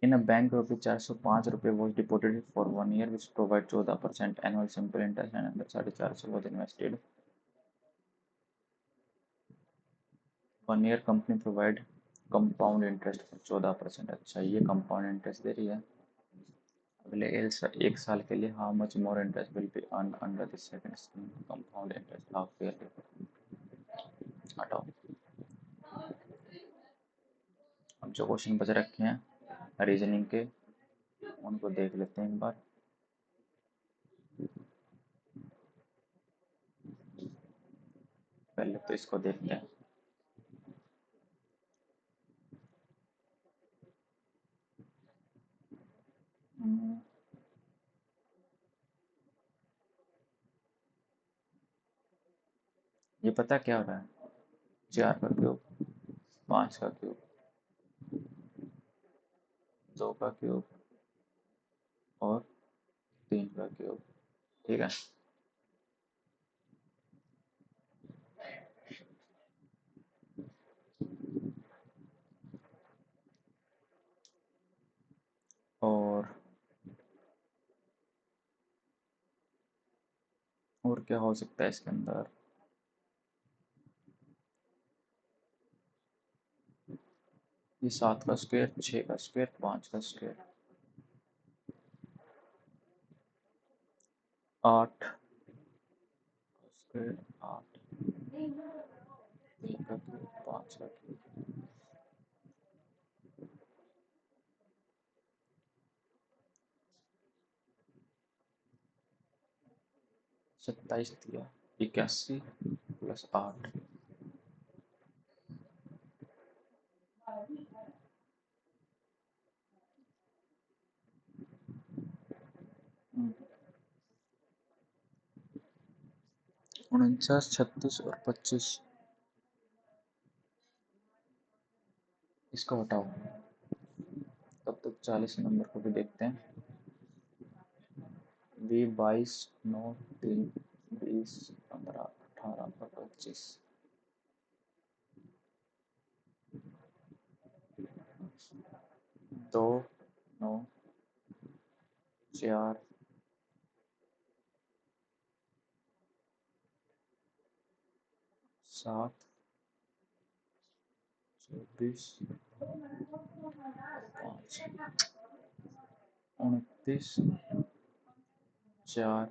इन अ बैंक रुपये 405 was deposited for 1 year which provide 14% annual simple interest and under 450 was invested 1 year company provide compound interest for 14%। अच्छा, ये कंपाउंड इंटरेस्ट दे रही है। अगले 1 साल के लिए how much more interest will be earn under the second scheme compound interest half yearly. हटाओ, अब जो क्वेश्चन बच रखे हैं रीजनिंग के उनको देख लेते हैं एक बार। पहले तो इसको देखते हैं। हम्म, ये पता क्या हो रहा है? 4 का क्यूब, 5 का क्यूब, 2 का क्यूब और 3 का क्यूब, ठीक है। और क्या हो सकता है इसके अंदर? ये 7 का स्क्वायर, 6 का स्क्वायर, 5 का स्क्वायर, 8 का स्क्वायर, 8, 3 का क्यूब, 5 का क्यूब, 27 दिया, 81 प्लस 8, हम्म, 49, 36 और 25। इसको हटाओ, तब तक 40 नंबर को भी देखते हैं। 22, 9, 3, 20, 15, 18 और 25। 2, 9, 4, 7, 24, 5, 29, 4,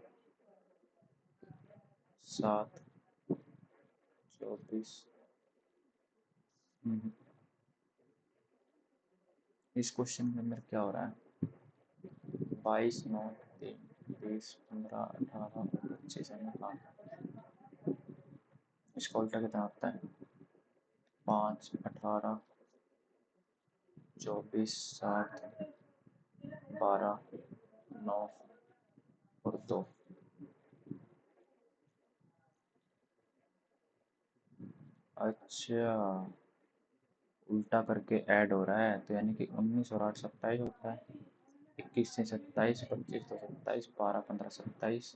7, 24। इस क्वेश्चन के अंदर क्या हो रहा है? 22, 9, 3, 20, 15, 18 और 25 है ना। इसका उल्टा कितना होता है? 5, 18, 24, 7, 12, 9 और 2। अच्छा, उल्टा करके ऐड हो रहा है, तो यानी कि 19 और 8 27 होता है। 21 से 27, 25 तो 27, 12, 15, 27,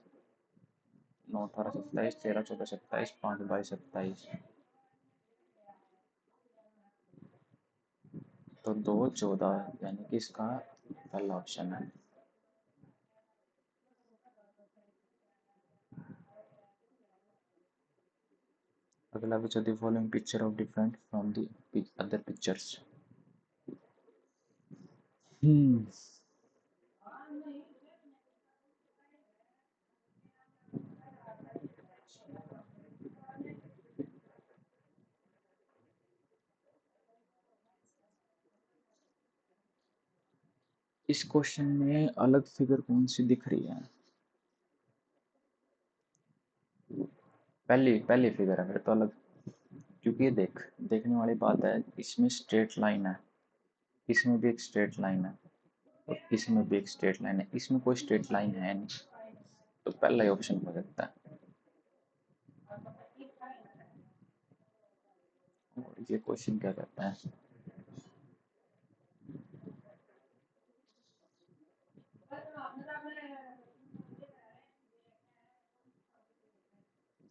9, 18, 27, 13, 14, 27, 5, 22, 27। तो 2, 14 यानी कि इसका पहला ऑप्शन है। अगला, which of the following picture of different from the other pictures? हम्म, इस क्वेश्चन में अलग फिगर कौन सी दिख रही है? पहली पहली फिगर है फिर तो अलग, क्योंकि ये देखने वाली बात है, इसमें स्ट्रेट लाइन है, इसमें भी एक स्ट्रेट लाइन है और इसमें भी एक स्ट्रेट लाइन है, इसमें कोई स्ट्रेट लाइन है नहीं, तो पहला ही ऑप्शन हो सकता है। और ये क्वेश्चन क्या कहता है,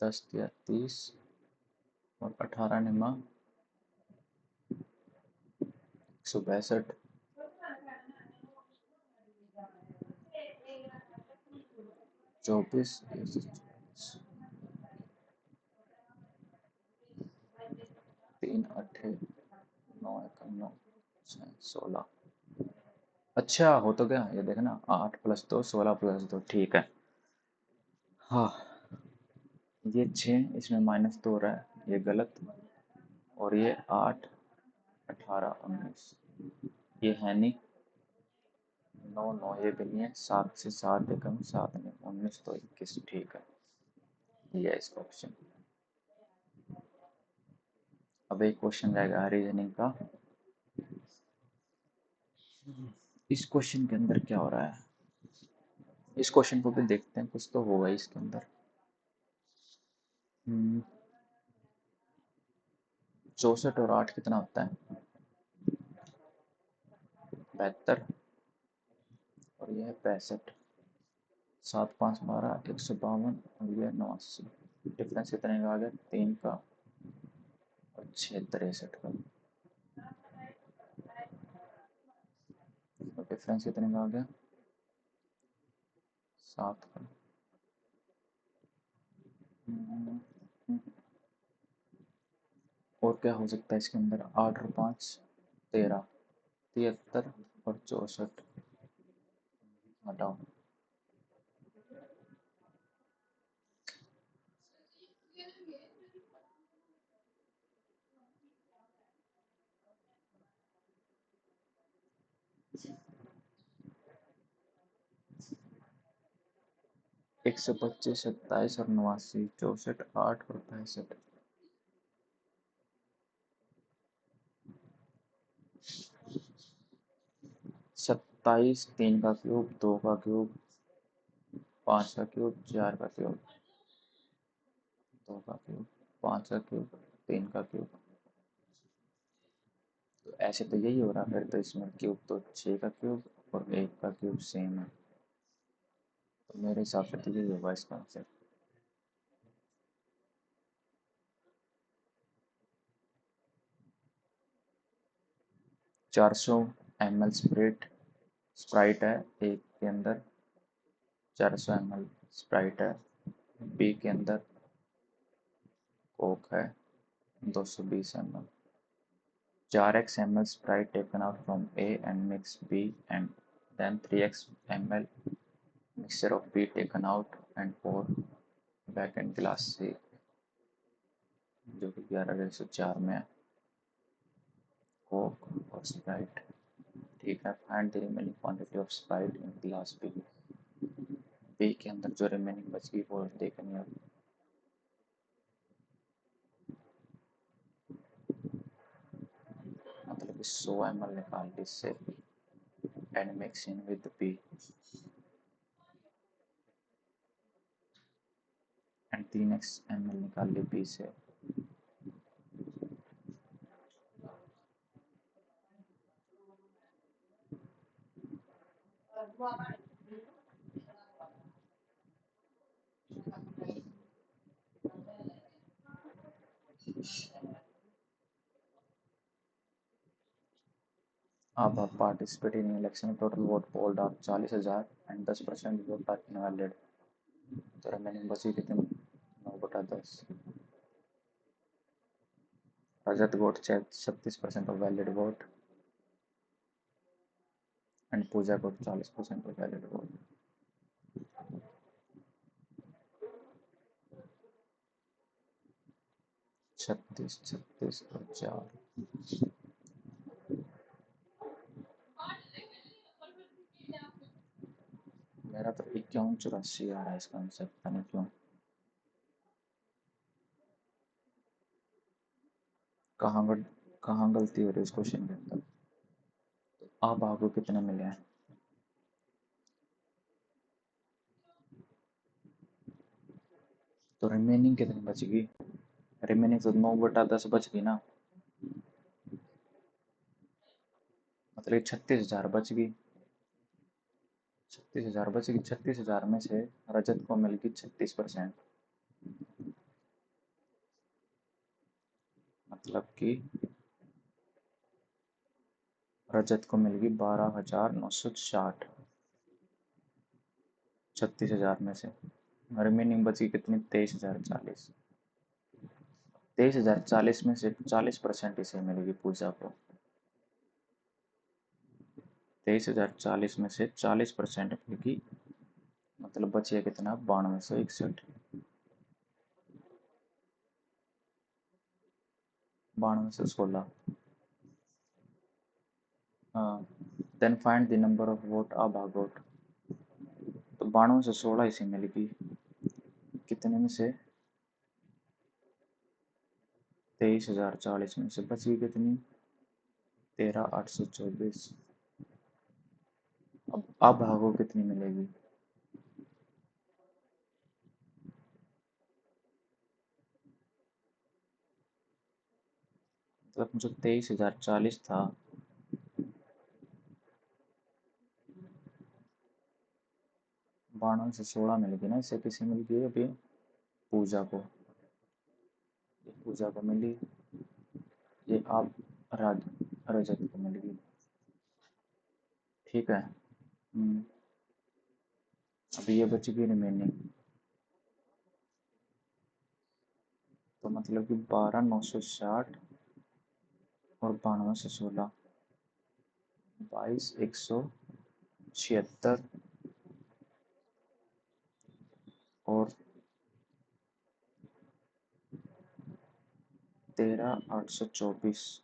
दस या 30 और 18 निमा 162, 24, 3 8 9 9 16। अच्छा हो तो गया, ये देखना 8 + 2 16 + 2, ठीक है। हाँ, ये 6 इसमें -2 रहा है, ये गलत। और ये 8 18 19 ये है नहीं। 9 9 ये भी नहीं है। 7 से 7 कम, 7 नहीं 19 तो 21, ठीक है। ये है इसका ऑप्शन। अब एक क्वेश्चन रहेगा रीजनिंग का। इस क्वेश्चन के अंदर क्या हो रहा है, इस क्वेश्चन को भी देखते हैं, कुछ तो होगा इसके अंदर। 64 और 8 कितना होता है, 72। और यह है 65। 7 5 12 152 और यह 89। डिफरेंस कितने का आ गया, 3 का। और 6 63 का। तो डिफरेंस कितने का आ गया, 7 का। और क्या हो सकता है इसके अंदर, 8 और 5 13, 73 और 64 हटाओ। 125 27 और 89 64 8 और 65। 27 3 का क्यूब, 2 का क्यूब, 5 का क्यूब, 4 का क्यूब, 2 का क्यूब, 5 का क्यूब, 3 का क्यूब। तो ऐसे तो यही हो रहा, फिर तो इसमें क्यूब तो 6 का क्यूब और 1 का क्यूब सेम है। तो मेरे हिसाब से तो यही होगा इसका आंसर। 400 ml स्प्राइट है एक के अंदर, 400 ml स्प्राइट है। बी के अंदर कोक है 220 ml। 4x ml Sprite taken out from A and mix B, and then 3x ml mixture of B taken out and pour back in glass C, जो कि 11:4 में है। कोक और Sprite, ठीक है। Find the remaining quantity of Sprite in glass B. B के अंदर जो रिमेनिंग बच गई वो देखनी है। मतलब 100 ml निकाल ली इससे and mixing with B, and 3x ml निकाल ली बी से। अब participate in election, total vote polled are 40,000 and 10% vote are invalid. तो रिमेनिंग बची कितनी, 9/10। Rajat vote 36% of valid vote and Puja को 40% ऑफ वैलिड वोट। 36 36 और 4। मेरा तो 51 84 आ रहा है इसका आंसर, पता नहीं क्यों। कहाँ कहाँ गलती हो रही है इस क्वेश्चन के अंदर। आप आपको कितने मिले हैं, तो रिमेनिंग कितनी बचेगी, रिमेनिंग तो 9/10 बच गई ना। मतलब 36,000 बच गई। 36,000 बच गई, 36,000 में से रजत को मिल गई 36%। मतलब कि रजत को मिल गई 12,960 36,000 में से। रिमेनिंग बची कितनी? 23,040। 23,040 में से 40% इसे मिलेगी पूजा को। 23,040 में से 40% मिलेगी, मतलब बचिए कितना? 9261। 9216। हाँ। Then find the number of vote आ भागोट। तो 9216 इसे मिलेगी कितने में से? 23,040 में से बची कितनी? 13,824। अब भागो कितनी मिलेगी? मतलब जो 23,040 था, 9216 मिलेगी ना, इसे किसे मिल गई अभी? पूजा को। ये पूजा को मिली, ये आप राज रजत को मिल गई। ठीक है। अभी ये बच गई रिमेनिंग। तो मतलब कि 12,960 और 9216, 22,176 और 13,824,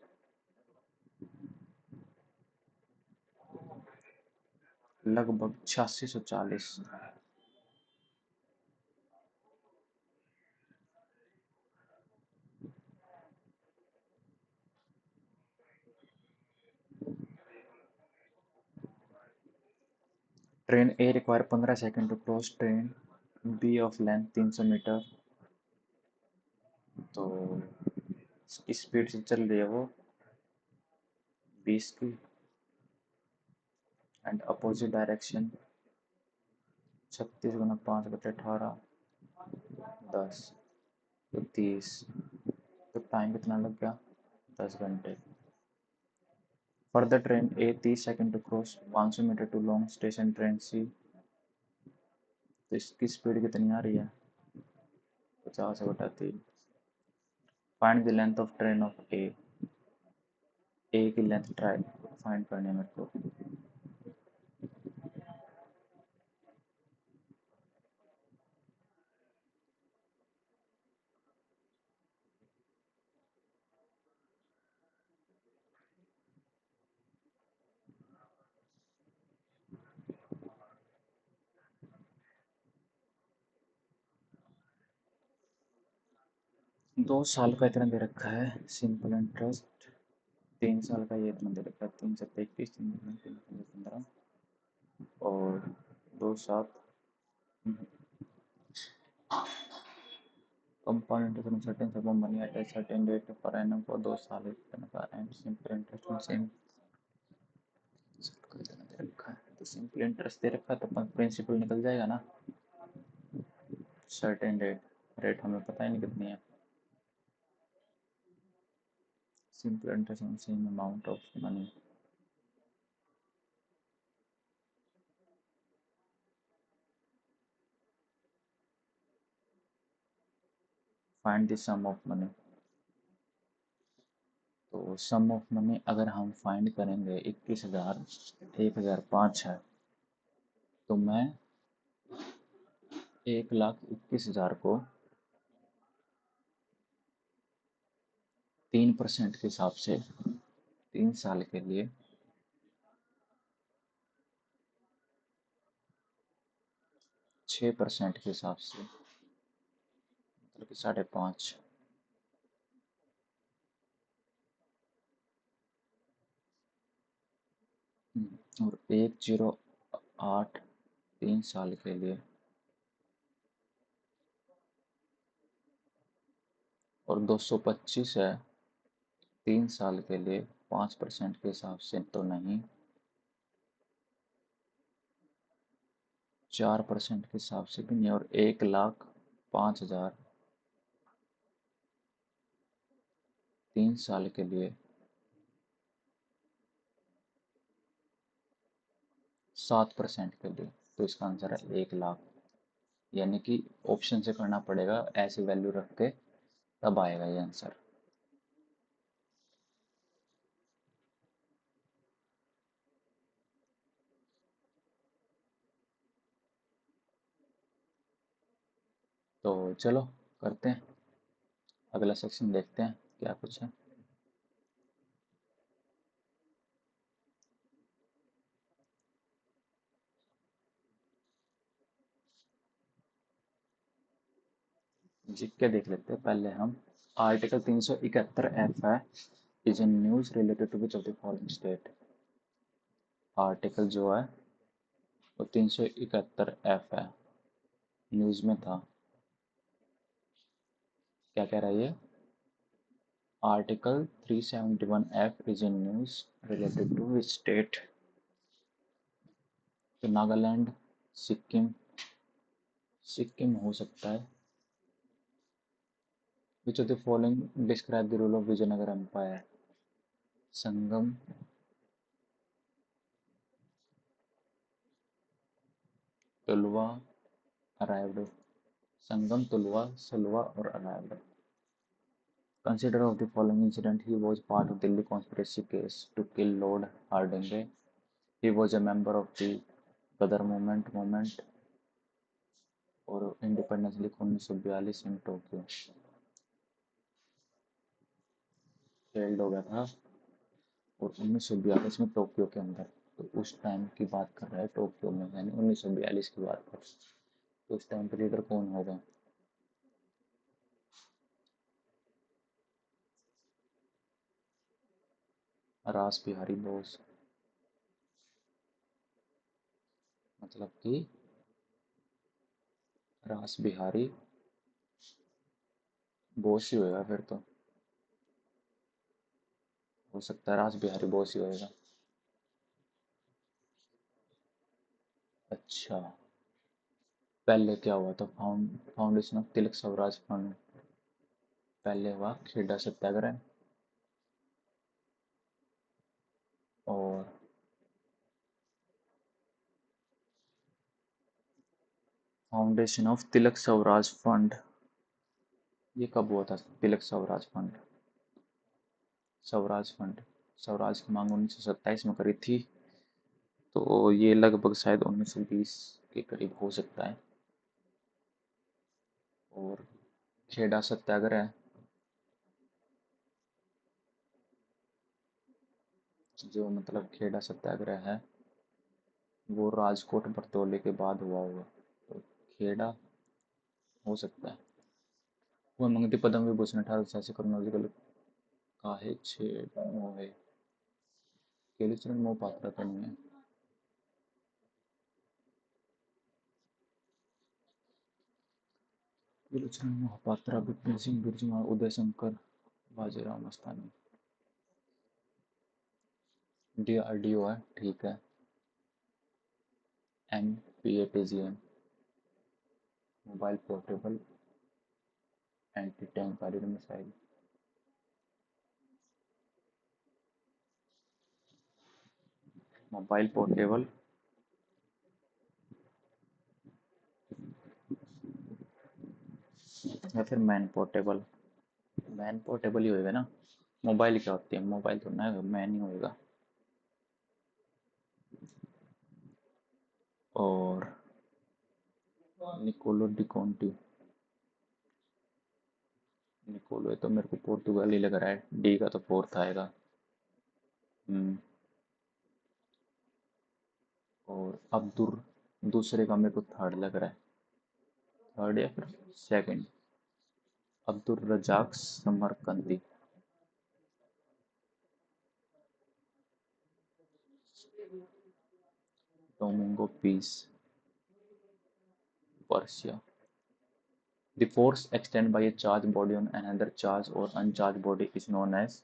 लगभग 8640। Train A require 15 second to cross train B of length 300 metre. तो स्पीड से चल रही है वो 20 की, एंड अपोजिट डायरेक्शन 36 गुना 5/18, 10, तो 30। तो टाइम कितना लग गया? 10 घंटे। Further train A 30 second to cross 500 metre to long station train C. तो इसकी स्पीड कितनी आ रही है? 50/3। Find the length of train of A. A की लेंथ ट्राई फाइंड करनी है मेरे को। 2 साल का इतना दे रखा है सिंपल इंटरेस्ट। 3 साल का ये इतना दे रखा है, 3 7 21, 3 3 15 और 2 7 कंपाउंड इंटरेस्ट सर्टेन सब money at a certain rate per annum for 2 साल का एंड सिंपल इंटरेस्ट में सेम इतना दे रखा है। तो सिंपल इंटरेस्ट दे रखा है तो प्रिंसिपल निकल जाएगा ना। सर्टेन रेट हमें पता ही नहीं कितनी है। सिंपल इंटरेस्ट में same amount of money. Find the sum of money. तो सम ऑफ मनी अगर हम फाइंड करेंगे 21,000, 1,005 है, तो मैं 1,21,000 को 3% के हिसाब से 3 साल के लिए 6% के हिसाब से, मतलब कि 5.5। और 1,08 3 साल के लिए, और 225 है 3 साल के लिए 5% के हिसाब से तो नहीं, 4% के हिसाब से भी नहीं, और 1,05,000 3 साल के लिए 7% के लिए, तो इसका आंसर है 1 लाख। यानी कि ऑप्शन से करना पड़ेगा, ऐसी वैल्यू रख के तब आएगा ये आंसर। तो चलो करते हैं, अगला सेक्शन देखते हैं क्या कुछ है। जीके देख लेते हैं पहले हम। आर्टिकल 371 है, is in news related to which of the following state. Article जो है वो 371 है, न्यूज में था। क्या कह रहा है ये? Article 371 is in news related to which state. तो नागालैंड, सिक्किम, सिक्किम हो सकता है। Which of the following describe the rule of Vijayanagara empire. Sangam, Tuluva, Aravidu. Sangam, Tuluva, Saluva और Aravidu. Consider of the following incident: he was part of Delhi conspiracy case to kill Lord Hardinge. He was a member of the Ghadar movement और independence league 1942 in Tokyo. Failed हो गया था और 1942 में Tokyo के अंदर। तो उस टाइम की बात कर रहा है, टोक्यो में, यानी 1942 की बात कर। तो उस टाइम पर लीडर कौन होगा? रास बिहारी बोस। मतलब कि रास बिहारी बोस ही होगा फिर तो। हो सकता है रास बिहारी बोस ही होएगा। अच्छा, पहले क्या हुआ था? Foundation of Tilak Swaraj fund. पहले हुआ खेड़ा सत्याग्रह, और foundation of Tilak Swaraj fund, ये कब हुआ था? तिलक स्वराज फंड, स्वराज फंड, स्वराज की मांग 1927 में करी थी, तो ये लगभग शायद 1920 के करीब हो सकता है। और खेड़ा सत्याग्रह जो मतलब खेड़ा सत्याग्रह है वो राजकोट बरतौले के बाद हुआ होगा, तो खेड़ा हो सकता है। वह मंगती पद्म विभूषण 1886 क्रोनोलॉजिकल काहे छेड़ मोहे। केलीचरण मोहपात्रा तो नहीं है। केलीचरण मोहपात्रा, विपिन सिंह बिरजू, उदय शंकर, बाजीराव मस्तानी। DRDO है, ठीक है। MPATGM, mobile portable anti tank guided missile. Mobile portable या फिर मैन पोर्टेबल। मैन पोर्टेबल ही होएगा ना। मोबाइल क्या होती है? मोबाइल तो ना, मैन ही होएगा। और निकोलो डी कॉन्टी, निकोलो, ये तो मेरे को पोर्तुगाल ही लग रहा है, डी का तो फोर्थ आएगा। हम्म। और अब्दुर, दूसरे का मेरे को थर्ड लग रहा है, थर्ड या फिर second. Abdul Razzaq Samarkandi. Domingo Paes, Persia. The force extended by a charged body on another charged or uncharged body is known as।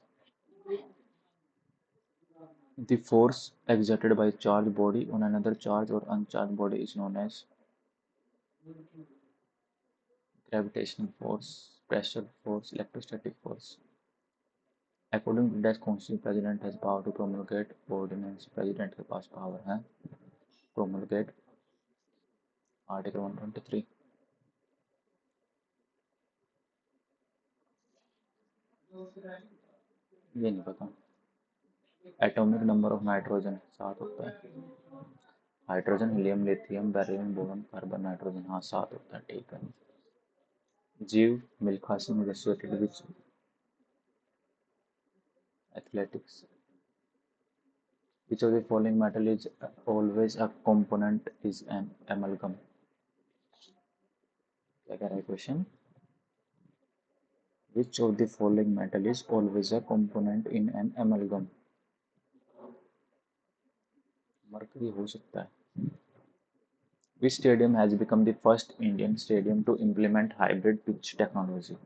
The force exerted by a charged body on another charged or uncharged body is known as gravitational force, pressure force, electrostatic force. According to that constitution, president has power to promulgate ordinance. President के पास power है promulgate article 123. ये नहीं पता. Atomic number of nitrogen 7 होता है. Hydrogen, helium, lithium, beryllium, boron, carbon, nitrogen. हाँ 7 होता है. ठीक है. जीव Milkha Singh is associated with athletics. Which of the following metal is always a component is an amalgam? क्या कह रहा है question? Which of the following metal is always a component in an amalgam? Mercury हो सकता है. Which stadium has become the first Indian stadium to implement hybrid pitch technology?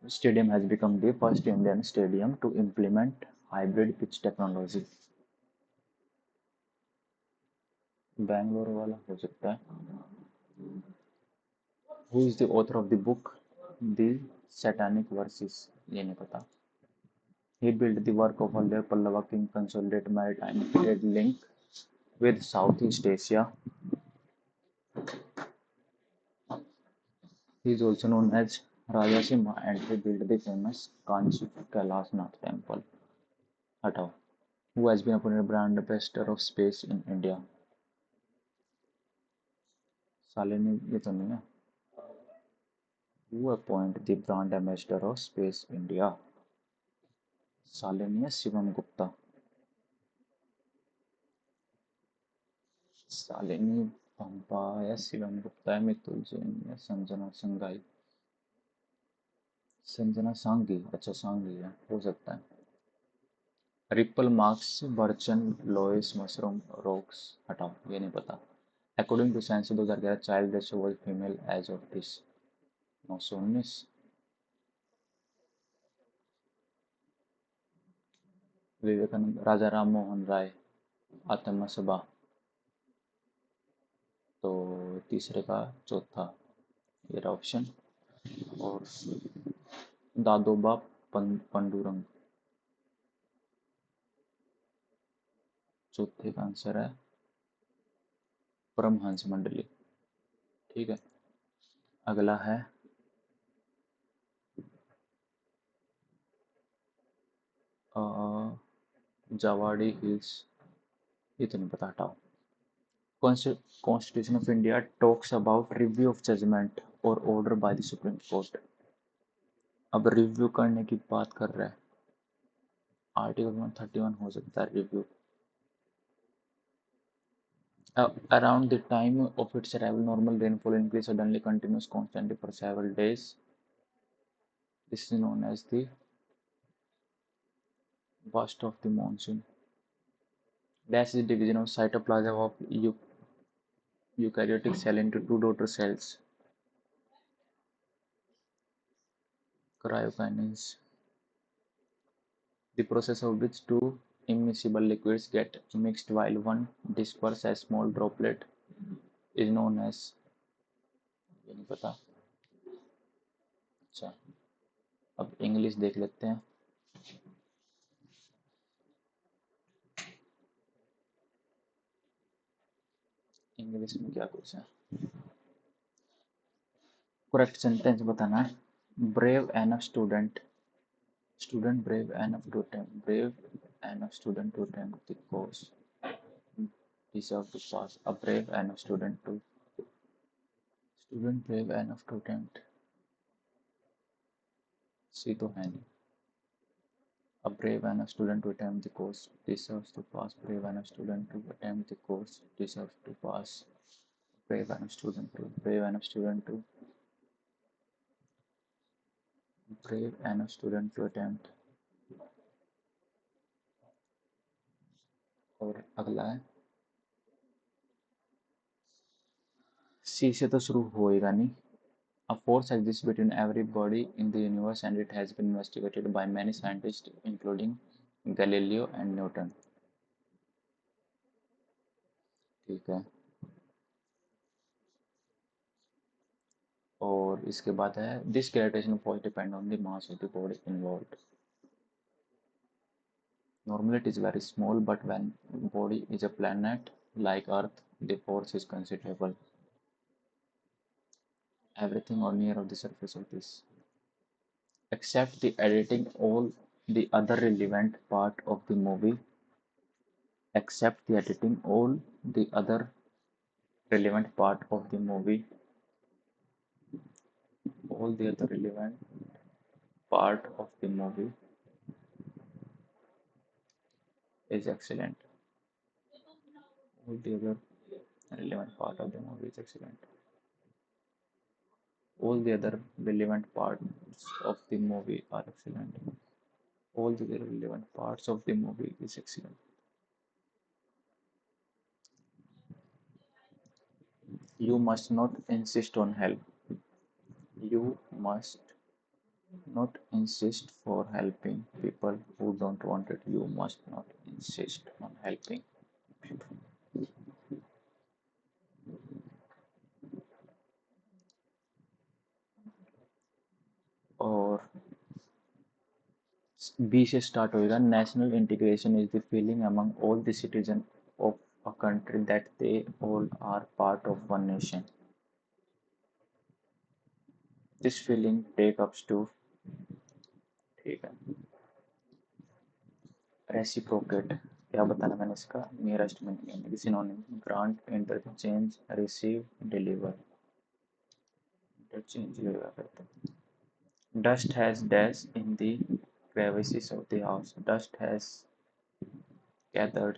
Which stadium has become the first Indian stadium to implement hybrid pitch technology? Bangalore वाला हो सकता है. Who is the author of the book The Satanic Verses? ये नहीं पता. He built the work of earlier Pallava king, consolidate maritime trade link with Southeast Asia. He is also known as Rajasimha and he built the famous Kanchi Kailash Nath temple. हटाओ. Who has been appointed brand ambassador of space in India? Salini ये तो नहीं है. Who appointed the brand ambassador of space India? Salini है शिवम गुप्ता. शालिनी पंपा या शिवम गुप्ता है. मितुल जैन या संजना संगाई. संजना सांगी. अच्छा सांगी है. हो सकता है. Ripple marks barchans loess mushroom rocks. हटाओ ये नहीं पता. According to census 2011 child ratio was female as of this 919. Vivekananda Raja Ram Mohan Roy Atma Sabha. तो तीसरे का चौथा ये रहा ऑप्शन. और दादोबा पंडुरंग. चौथे का आंसर है परमहंस मंडली. ठीक है. अगला है जावाड़ी हिल्स. ये तो नहीं पता. हटाओ. Constitution of India talks about review of judgment or order by the Supreme Court. अब रिव्यू करने की बात कर रहा है. आर्टिकल 131 हो सकता है review. Around the time of its arrival, normal rainfall increase suddenly continues constantly for several days. This is known as the burst of the monsoon. Dash is division of cytoplasm of eukaryotic cell into two daughter cells. Cryokinase. The process of which two immiscible liquids get mixed while one disperses as small droplet is known as. ये नहीं पता. अच्छा अब English देख लेते हैं. English में क्या कुछ है. करेक्ट सेंटेंस बताना है. Brave enough student. Student brave enough to attempt. Brave enough student to attempt the course. deserve to pass. A brave enough student to. Student brave enough to attempt. सी तो है नहीं. A brave enough student to attempt the course deserves to pass. Brave enough student to attempt the course deserves to pass. Brave enough student to. Brave enough student to. Brave enough student to attempt. और अगला है सी से तो शुरू होएगा नहीं. A force exists between every body in the universe and it has been investigated by many scientists including Galileo and Newton. ठीक है। और इसके बाद है this gravitation force depend on the mass of the body involved. Normally it is very small, but when body is a planet like Earth, the force is considerable. Everything or near of the surface of this, except the editing all the other relevant part of the movie, except the editing all the other relevant part of the movie, all the other relevant part of the movie is excellent. All the other relevant part of the movie is excellent. All the other relevant parts of the movie are excellent. All the relevant parts of the movie is excellent. You must not insist on help. You must not insist for helping people who don't want it. You must not insist on helping people. और B से start होएगा national integration is the feeling among all the citizen of a country that they all are part of one nation. This feeling take ups to. ठीक है. Reciprocate क्या बताना मैंने इसका nearest meaning synonym grant interchange receive deliver interchange होगा करते. Dust has dash in the crevices of the house. Dust has gathered.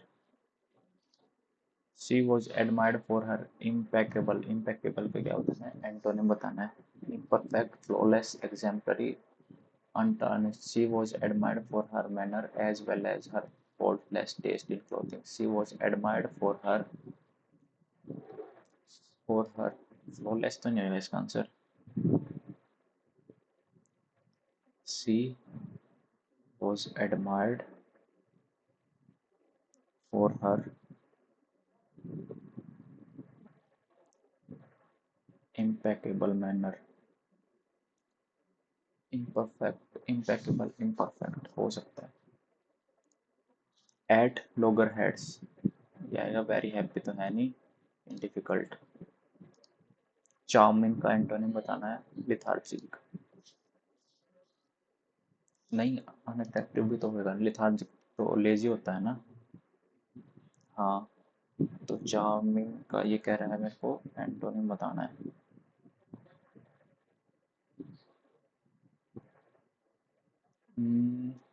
She was admired for her impeccable. Impeccable पे क्या बताना है एंटोनिम बताना है. Imperfect, flawless, exemplary, untarnished. She was admired for her manner as well as her faultless taste in clothing. She was admired for her flawless तो नहीं होगा इसका answer. She was admired for her impeccable manner. Imperfect, impeccable, imperfect हो सकता है. At loggerheads ये आएगा. Very happy तो है नहीं. डिफिकल्ट. चार्मिंग का एंटोनिम बताना है. लिथार्जिक नहीं. अनअट्रैक्टिव भी तो होगा. लिथार्जिक तो लेजी होता है ना. हाँ. तो चार्मिंग का ये कह रहा है मेरे को एंटोनिम बताना है.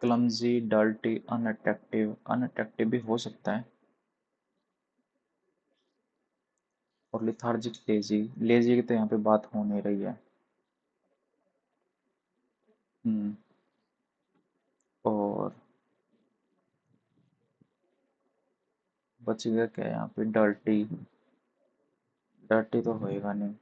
Clumsy, dirty, unattractive. अनअट्रैक्टिव भी हो सकता है. और लिथार्जिक, लेजी. लेजी की तो यहाँ पे बात हो नहीं रही है. हम्म. और बच गया क्या यहाँ पे. डर्टी. डर्टी तो होएगा नहीं.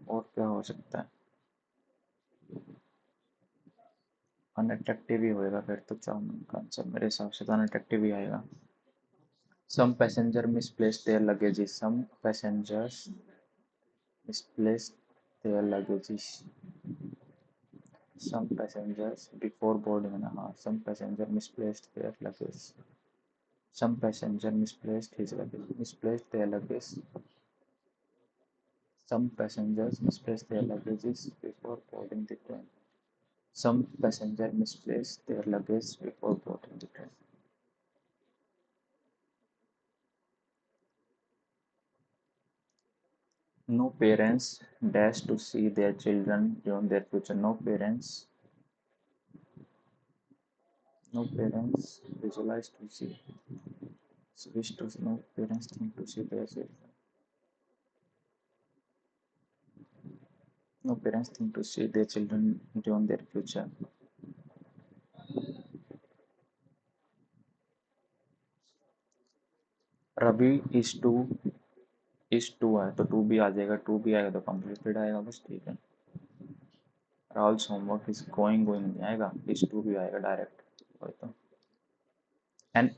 और क्या हो सकता है. अनअट्रैक्टिव ही होएगा फिर तो. चाउमीन का आंसर मेरे हिसाब से तो अनअट्रैक्टिव ही आएगा. Some passenger misplace their luggages. Some passengers misplace their luggages. Some passengers before boarding. हाँ. Some passenger misplaced their luggage. Some passenger misplaced his luggage. Misplaced their luggage. Some passengers misplaced their luggages before boarding the train. Some passengers misplaced their luggage before boarding the train. No parents dash to see their children during their future. No parents visualize to see. Wish to see. No parents think to see their children. No parents think to see their children during their future. Ravi is to है तो to भी आ जाएगा. To भी आएगा तो completed आएगा बस. ठीक है. राहुल्स होमवर्क इज गोइंग नहीं आएगा, इज टू भी आएगा डायरेक्ट। वही तो। An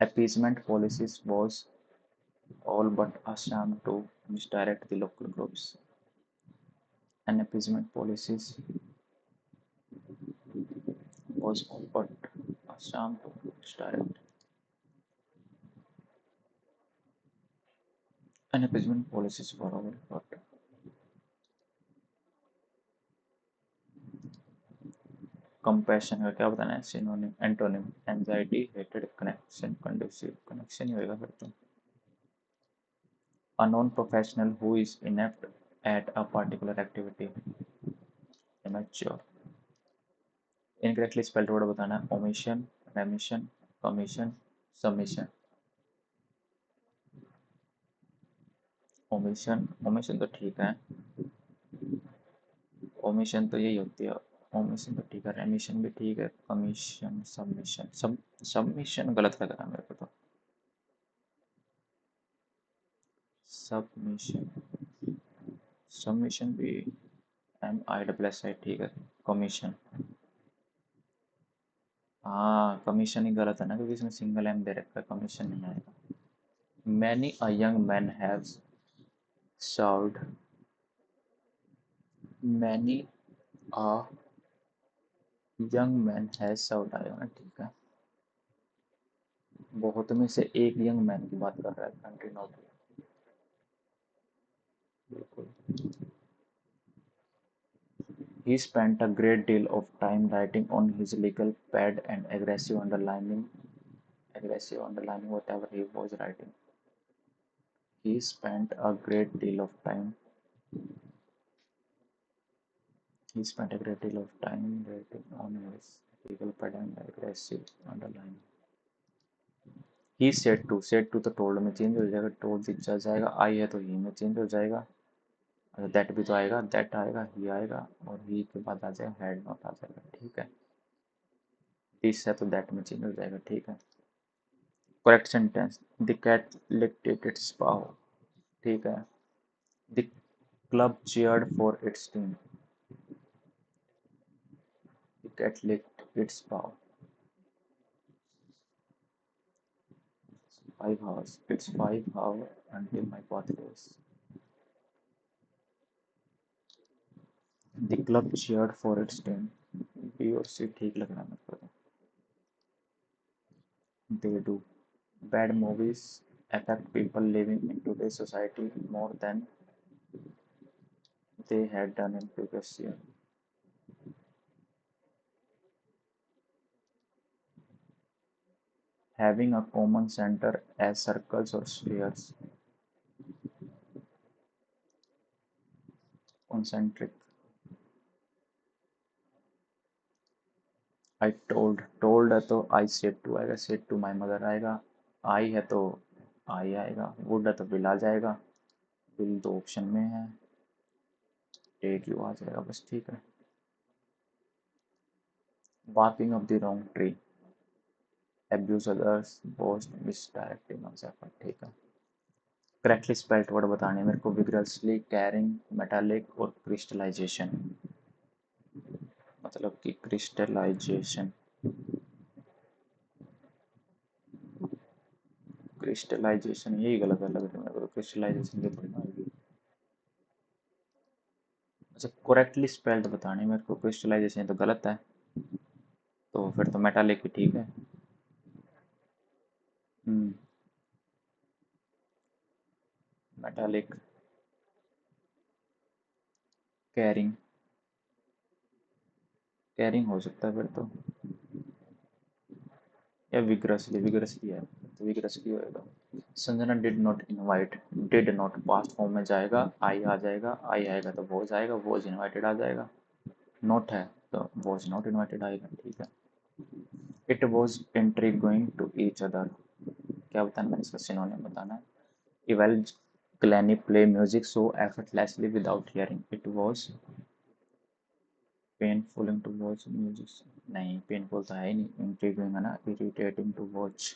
appeasement policies was all but a sham to misdirect the local groups. An appeasement policies was all but a sham to misdirect. An appeasement policies were all but compassion का क्या बताना है, synonym antonym, anxiety, hated, connection, conducive, connection ही होएगा फिर तो। A non professional who is inept at a particular activity, immature. Incorrectly spelled word बताना है, omission, remission, commission, submission. Omission, omission तो ठीक है, ओमिशन तो यही होती है, ओमिशन तो ठीक है, रेमिशन भी ठीक है, कमीशन, सबमिशन, सबमिशन गलत लग रहा है मेरे को तो। सबमिशन, सबमिशन भी MI ठीक है। कमीशन, हाँ कमीशन ही गलत है ना, क्योंकि इसमें सिंगल एम दे रखा है, कमीशन नहीं आएगा। Many a young man have served, many a young man has served आएगा ना, ठीक है। बहुत में से एक यंग मैन की बात कर रहा है, कंट्री नोट, बिल्कुल। He spent a great deal of time writing on his legal pad and aggressive underlining whatever he was writing. He spent a great deal of time. He spent a great deal of time writing on his legal pad and aggressive underlining. He said to तो told में change हो जाएगा, told दिखा जाएगा, I है तो he में change हो जाएगा, that भी तो आएगा, that आएगा, he आएगा, और he के बाद आ जाएगा had not आ जाएगा, ठीक है। this है तो that में चेंज हो जाएगा, ठीक है। करेक्ट सेंटेंस, द कैट लिcked its paw, ठीक है। The club cheered for its team, the cat licked its paw, 5 hours, it's 5 hours until my birthday is, the club cheered for its team, B और C ठीक लग रहा है मेरे को। They do, bad movies affect people living in today's society more than they had done in previous year. Having a common center as circles or spheres, concentric। I told है तो I said to आएगा, said to my mother आएगा, I है तो I आएगा, would है तो will आ जाएगा, will तो ऑप्शन में है, take you आ जाएगा, बस ठीक है। barking up the wrong tree, abuse others, boast, misdirecting oneself, ठीक है। करेक्टली स्पेल्ड वर्ड बताने मेरे को, विग्रसली, कैरिंग, मेटालिक और क्रिस्टलाइजेशन, मतलब कि क्रिस्टलाइजेशन, क्रिस्टलाइजेशन यही गलत है लग रहा है मेरे को, क्रिस्टलाइजेशन की थोड़ी ना होगी। अच्छा करेक्टली स्पेल्ड बताने मेरे को, क्रिस्टलाइजेशन तो गलत है, तो फिर तो मेटालिक ही ठीक है। मेटालिक, कैरिंग, कैरिंग हो सकता है फिर तो, या विग्रसली, विग्रसली है तो विग्रसली होएगा। Sanjana did not invite, did not past form में जाएगा, आई आ जाएगा, आई आएगा तो वॉज आएगा, वॉज इनवाइटेड आ जाएगा, नॉट है तो वॉज नॉट इनवाइटेड आएगा, ठीक है। It was intriguing to each other, क्या बताना मैंने इसका सिनोनिम बताना है। Evelyn Glennie play music so effortlessly without hearing, it was painful to watch music, नहीं पेनफुल तो है ही नहीं, इंट्रीगिंग है ना, irritating to watch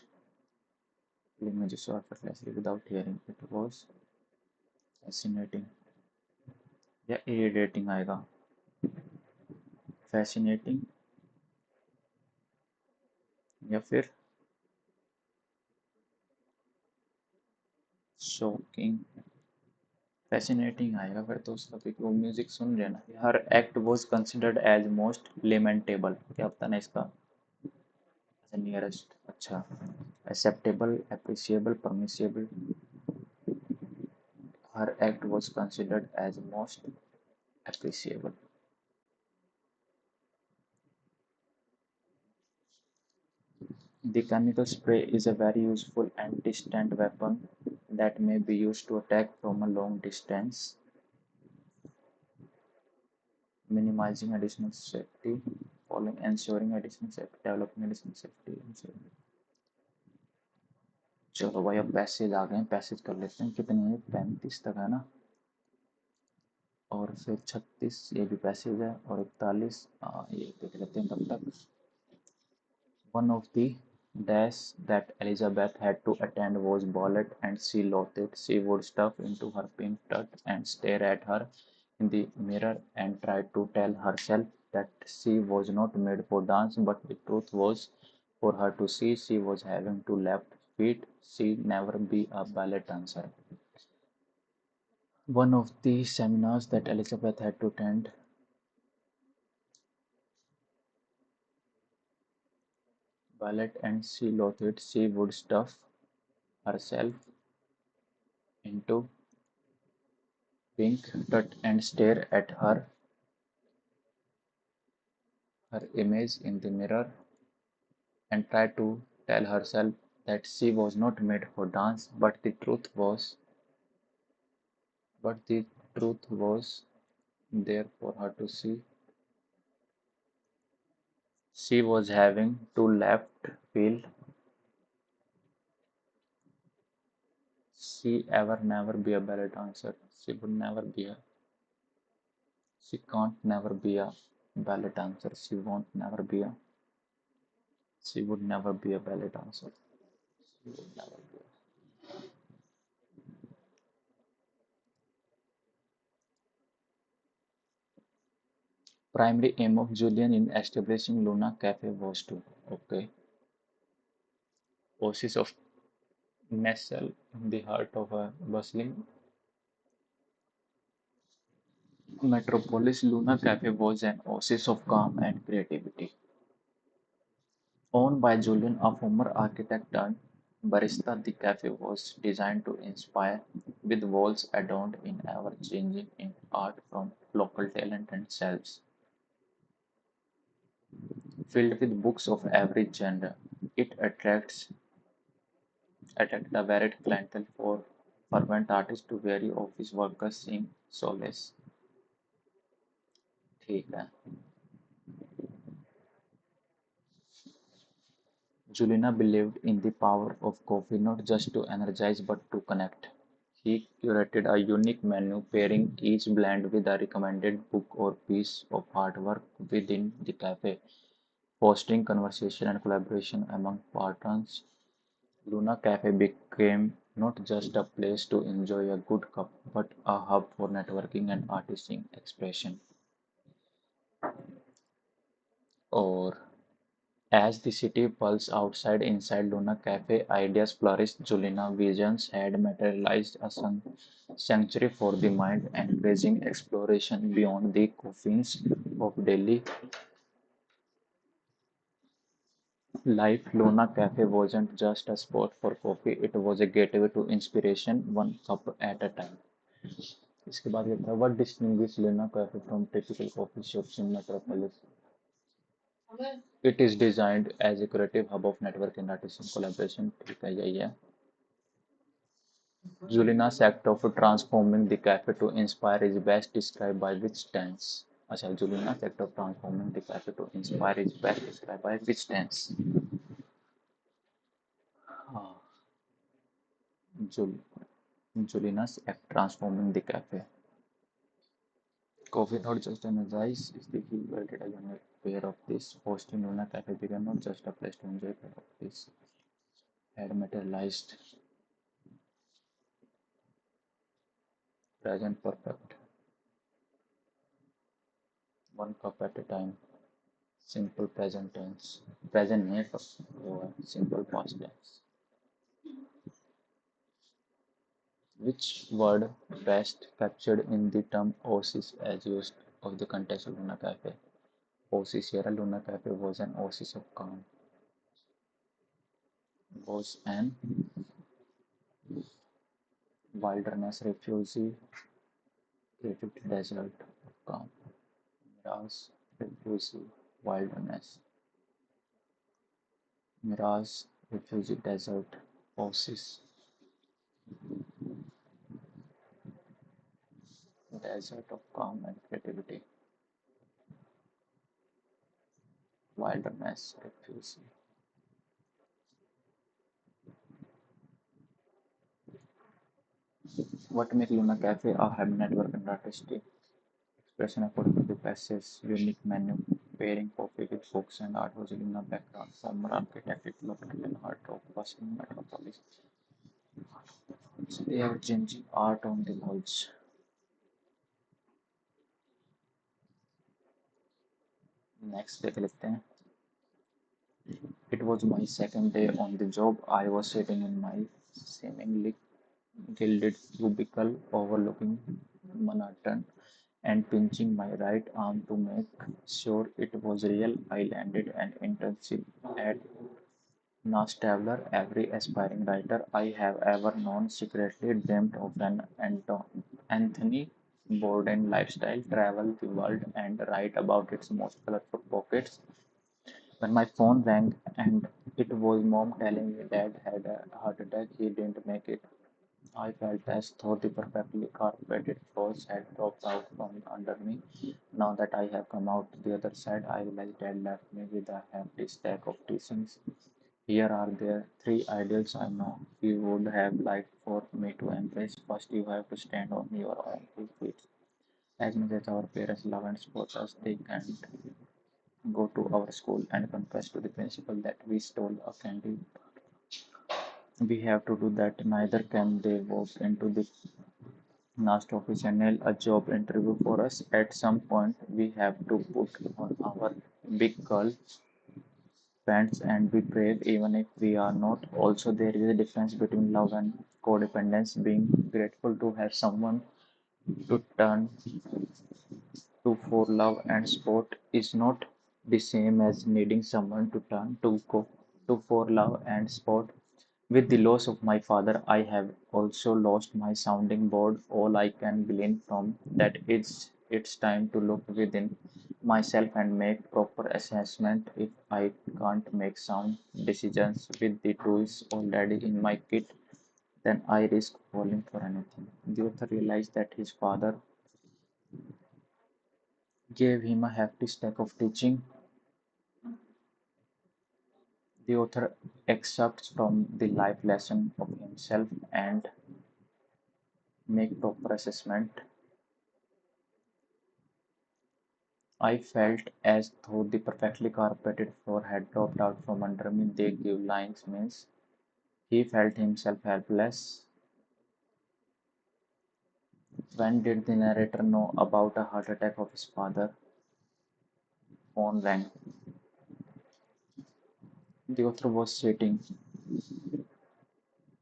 music so effortlessly without hearing, it was fascinating, या इरिटेटिंग आएगा, फैसिनेटिंग या फिर शॉकिंग। फैसिनेटिंग आएगा फिर तो उसका, क्योंकि वो म्यूजिक सुन रहे हैं ना। Her act was considered as most lamentable, क्या होता है ना इसका नियरेस्ट। अच्छा, acceptable, appreciable, permissible. Her act was considered as most appreciable. The chemical spray is a very useful anti-stunt weapon that may be used to attack from a long distance, minimizing additional safety, following ensuring additional safety, developing additional safety. चलो भाई, अब passage आ गए हैं, passage कर लेते हैं। कितने हैं? 35 तक है ना, और फिर 36 ये भी पैसेज है, और 41 ये देख लेते हैं तब तक। One of the days that Elizabeth had to attend was ballet, and she loathed it. She would stuff into her pink tuck and stare at her in the mirror and try to tell herself that she was not made for dance, but the truth was, for her to see, she was having two left feet. She'd never be a ballet dancer. One of the seminars that Elizabeth had to attend, ballet, and she loathed it. She would stuff herself into pink tut and stare at her image in the mirror and try to tell herself that she was not made for dance, but the truth was there for her to see. She was having two left feel. She ever never be a ballet dancer. She can't never be a ballet dancer. She would never be a ballet dancer. She would never be. Primary aim of Julian in establishing Luna Cafe was to, okay, oasis of nestle in the heart of a bustling metropolis. Luna Cafe was an oasis of calm and creativity. Owned by Julian, a former architect turned barista, the cafe was designed to inspire, with walls adorned in ever-changing in art from local talent and shelves filled with books of every genre. It attracted a varied clientele for fervent artists to weary office workers seeking solace. ठीक है। Julina believed in the power of coffee not just to energize but to connect. He curated a unique menu, pairing each blend with a recommended book or piece of artwork within the cafe, fostering conversation and collaboration among patrons. Luna Cafe became not just a place to enjoy a good cup, but a hub for networking and artistic expression. Or as the city pulsed outside inside Luna Cafe, ideas flourished. Julina visions had materialized a sanctuary for the mind, encouraging exploration beyond the confines of daily life. Luna Cafe wasn't just a spot for coffee, it was a gateway to inspiration, one cup at a time. इसके बाद ये था, what distinguishes Luna Cafe from typical coffee shops in Metropolis? It is designed as a creative hub of network and artisan collaboration. ठीक है, यही है। Julina's act of transforming the cafe to inspire is best described by which tense? अच्छा, Julina's act of transforming the cafe to inspire is best described by which tense? हाँ, Jul Julina's act transforming the cafe. Coffee not just energize is the key word that I am aware of this. Hosting Luna Cafe became not just a place to enjoy this had materialized present perfect, one cup at a time. Simple present tense, present नहीं है, वो है simple past tense. Which word best captured in the term oasis as used of the context of Luna Cafe? Oasis Sierra Luna Cafe was an oasis of calm. Was an wilderness refugee created desert of calm. Mirage refugee wilderness. Mirage refugee desert oasis. Desert of calm and creativity. Wilderness refugee. What make Luna Cafe a hub network and artistic expression according to the passage, unique menu, pairing coffee with books and art was in the background, former architect located in heart of bustling metropolis. So they have changing art on the walls. Next देख लेते हैं. It was my second day on the job. I was sitting in my seemingly gilded cubicle overlooking Manhattan and pinching my right arm to make sure it was real. I landed an internship at Nastabler. Every aspiring writer I have ever known secretly dreamt of an Anthony Bourdain lifestyle, travel the world and write about its most colorful pockets. When my phone rang and it was mom telling me dad had a heart attack, he didn't make it. I felt as though the perfectly carpeted floors had dropped out from under me. Now that I have come out the other side, I realize dad left me with a hefty stack of teachings. Here are their three ideals I know he would have liked for me to embrace. First, you have to stand on your own two feet. As much as our parents love and support us, they can't go to our school and confess to the principal that we stole a candy. We have to do that. Neither can they walk into the last office and nail a job interview for us. At some point, we have to put on our big girl pants and be brave even if we are not. Also, there is a difference between love and codependence. Being grateful to have someone to turn to for love and support is not the same as needing someone to turn to for love and support. With the loss of my father, I have also lost my sounding board. All I can glean from that is it's time to look within myself and make proper assessment. If I can't make sound decisions with the tools already in my kit, then I risk falling for anything. The author realized that his father gave him a hefty stack of teaching. The author extracts from the life lesson of himself and make proper assessment. I felt as though the perfectly carpeted floor had dropped out from under me. They give lines means he felt himself helpless. When did the narrator know about a heart attack of his father? Phone rang. The author was sitting.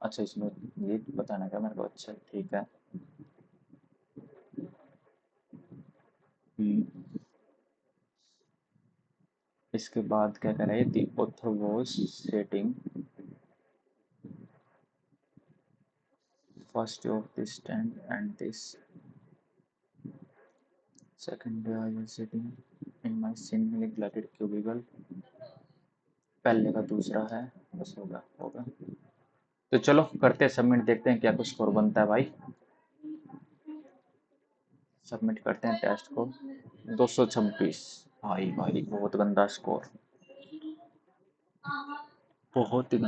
अच्छा इसमें ये बताना क्या मेरे को अच्छा ठीक है इसके बाद क्या करे the author was sitting first day of this stand and this second day I was sitting in my seemingly glutted cubicle पहले का दूसरा है बस होगा तो चलो करते हैं सबमिट देखते हैं क्या कुछ स्कोर बनता है भाई सबमिट करते हैं टेस्ट को 226 भाई भाई बहुत गंदा स्कोर बहुत ही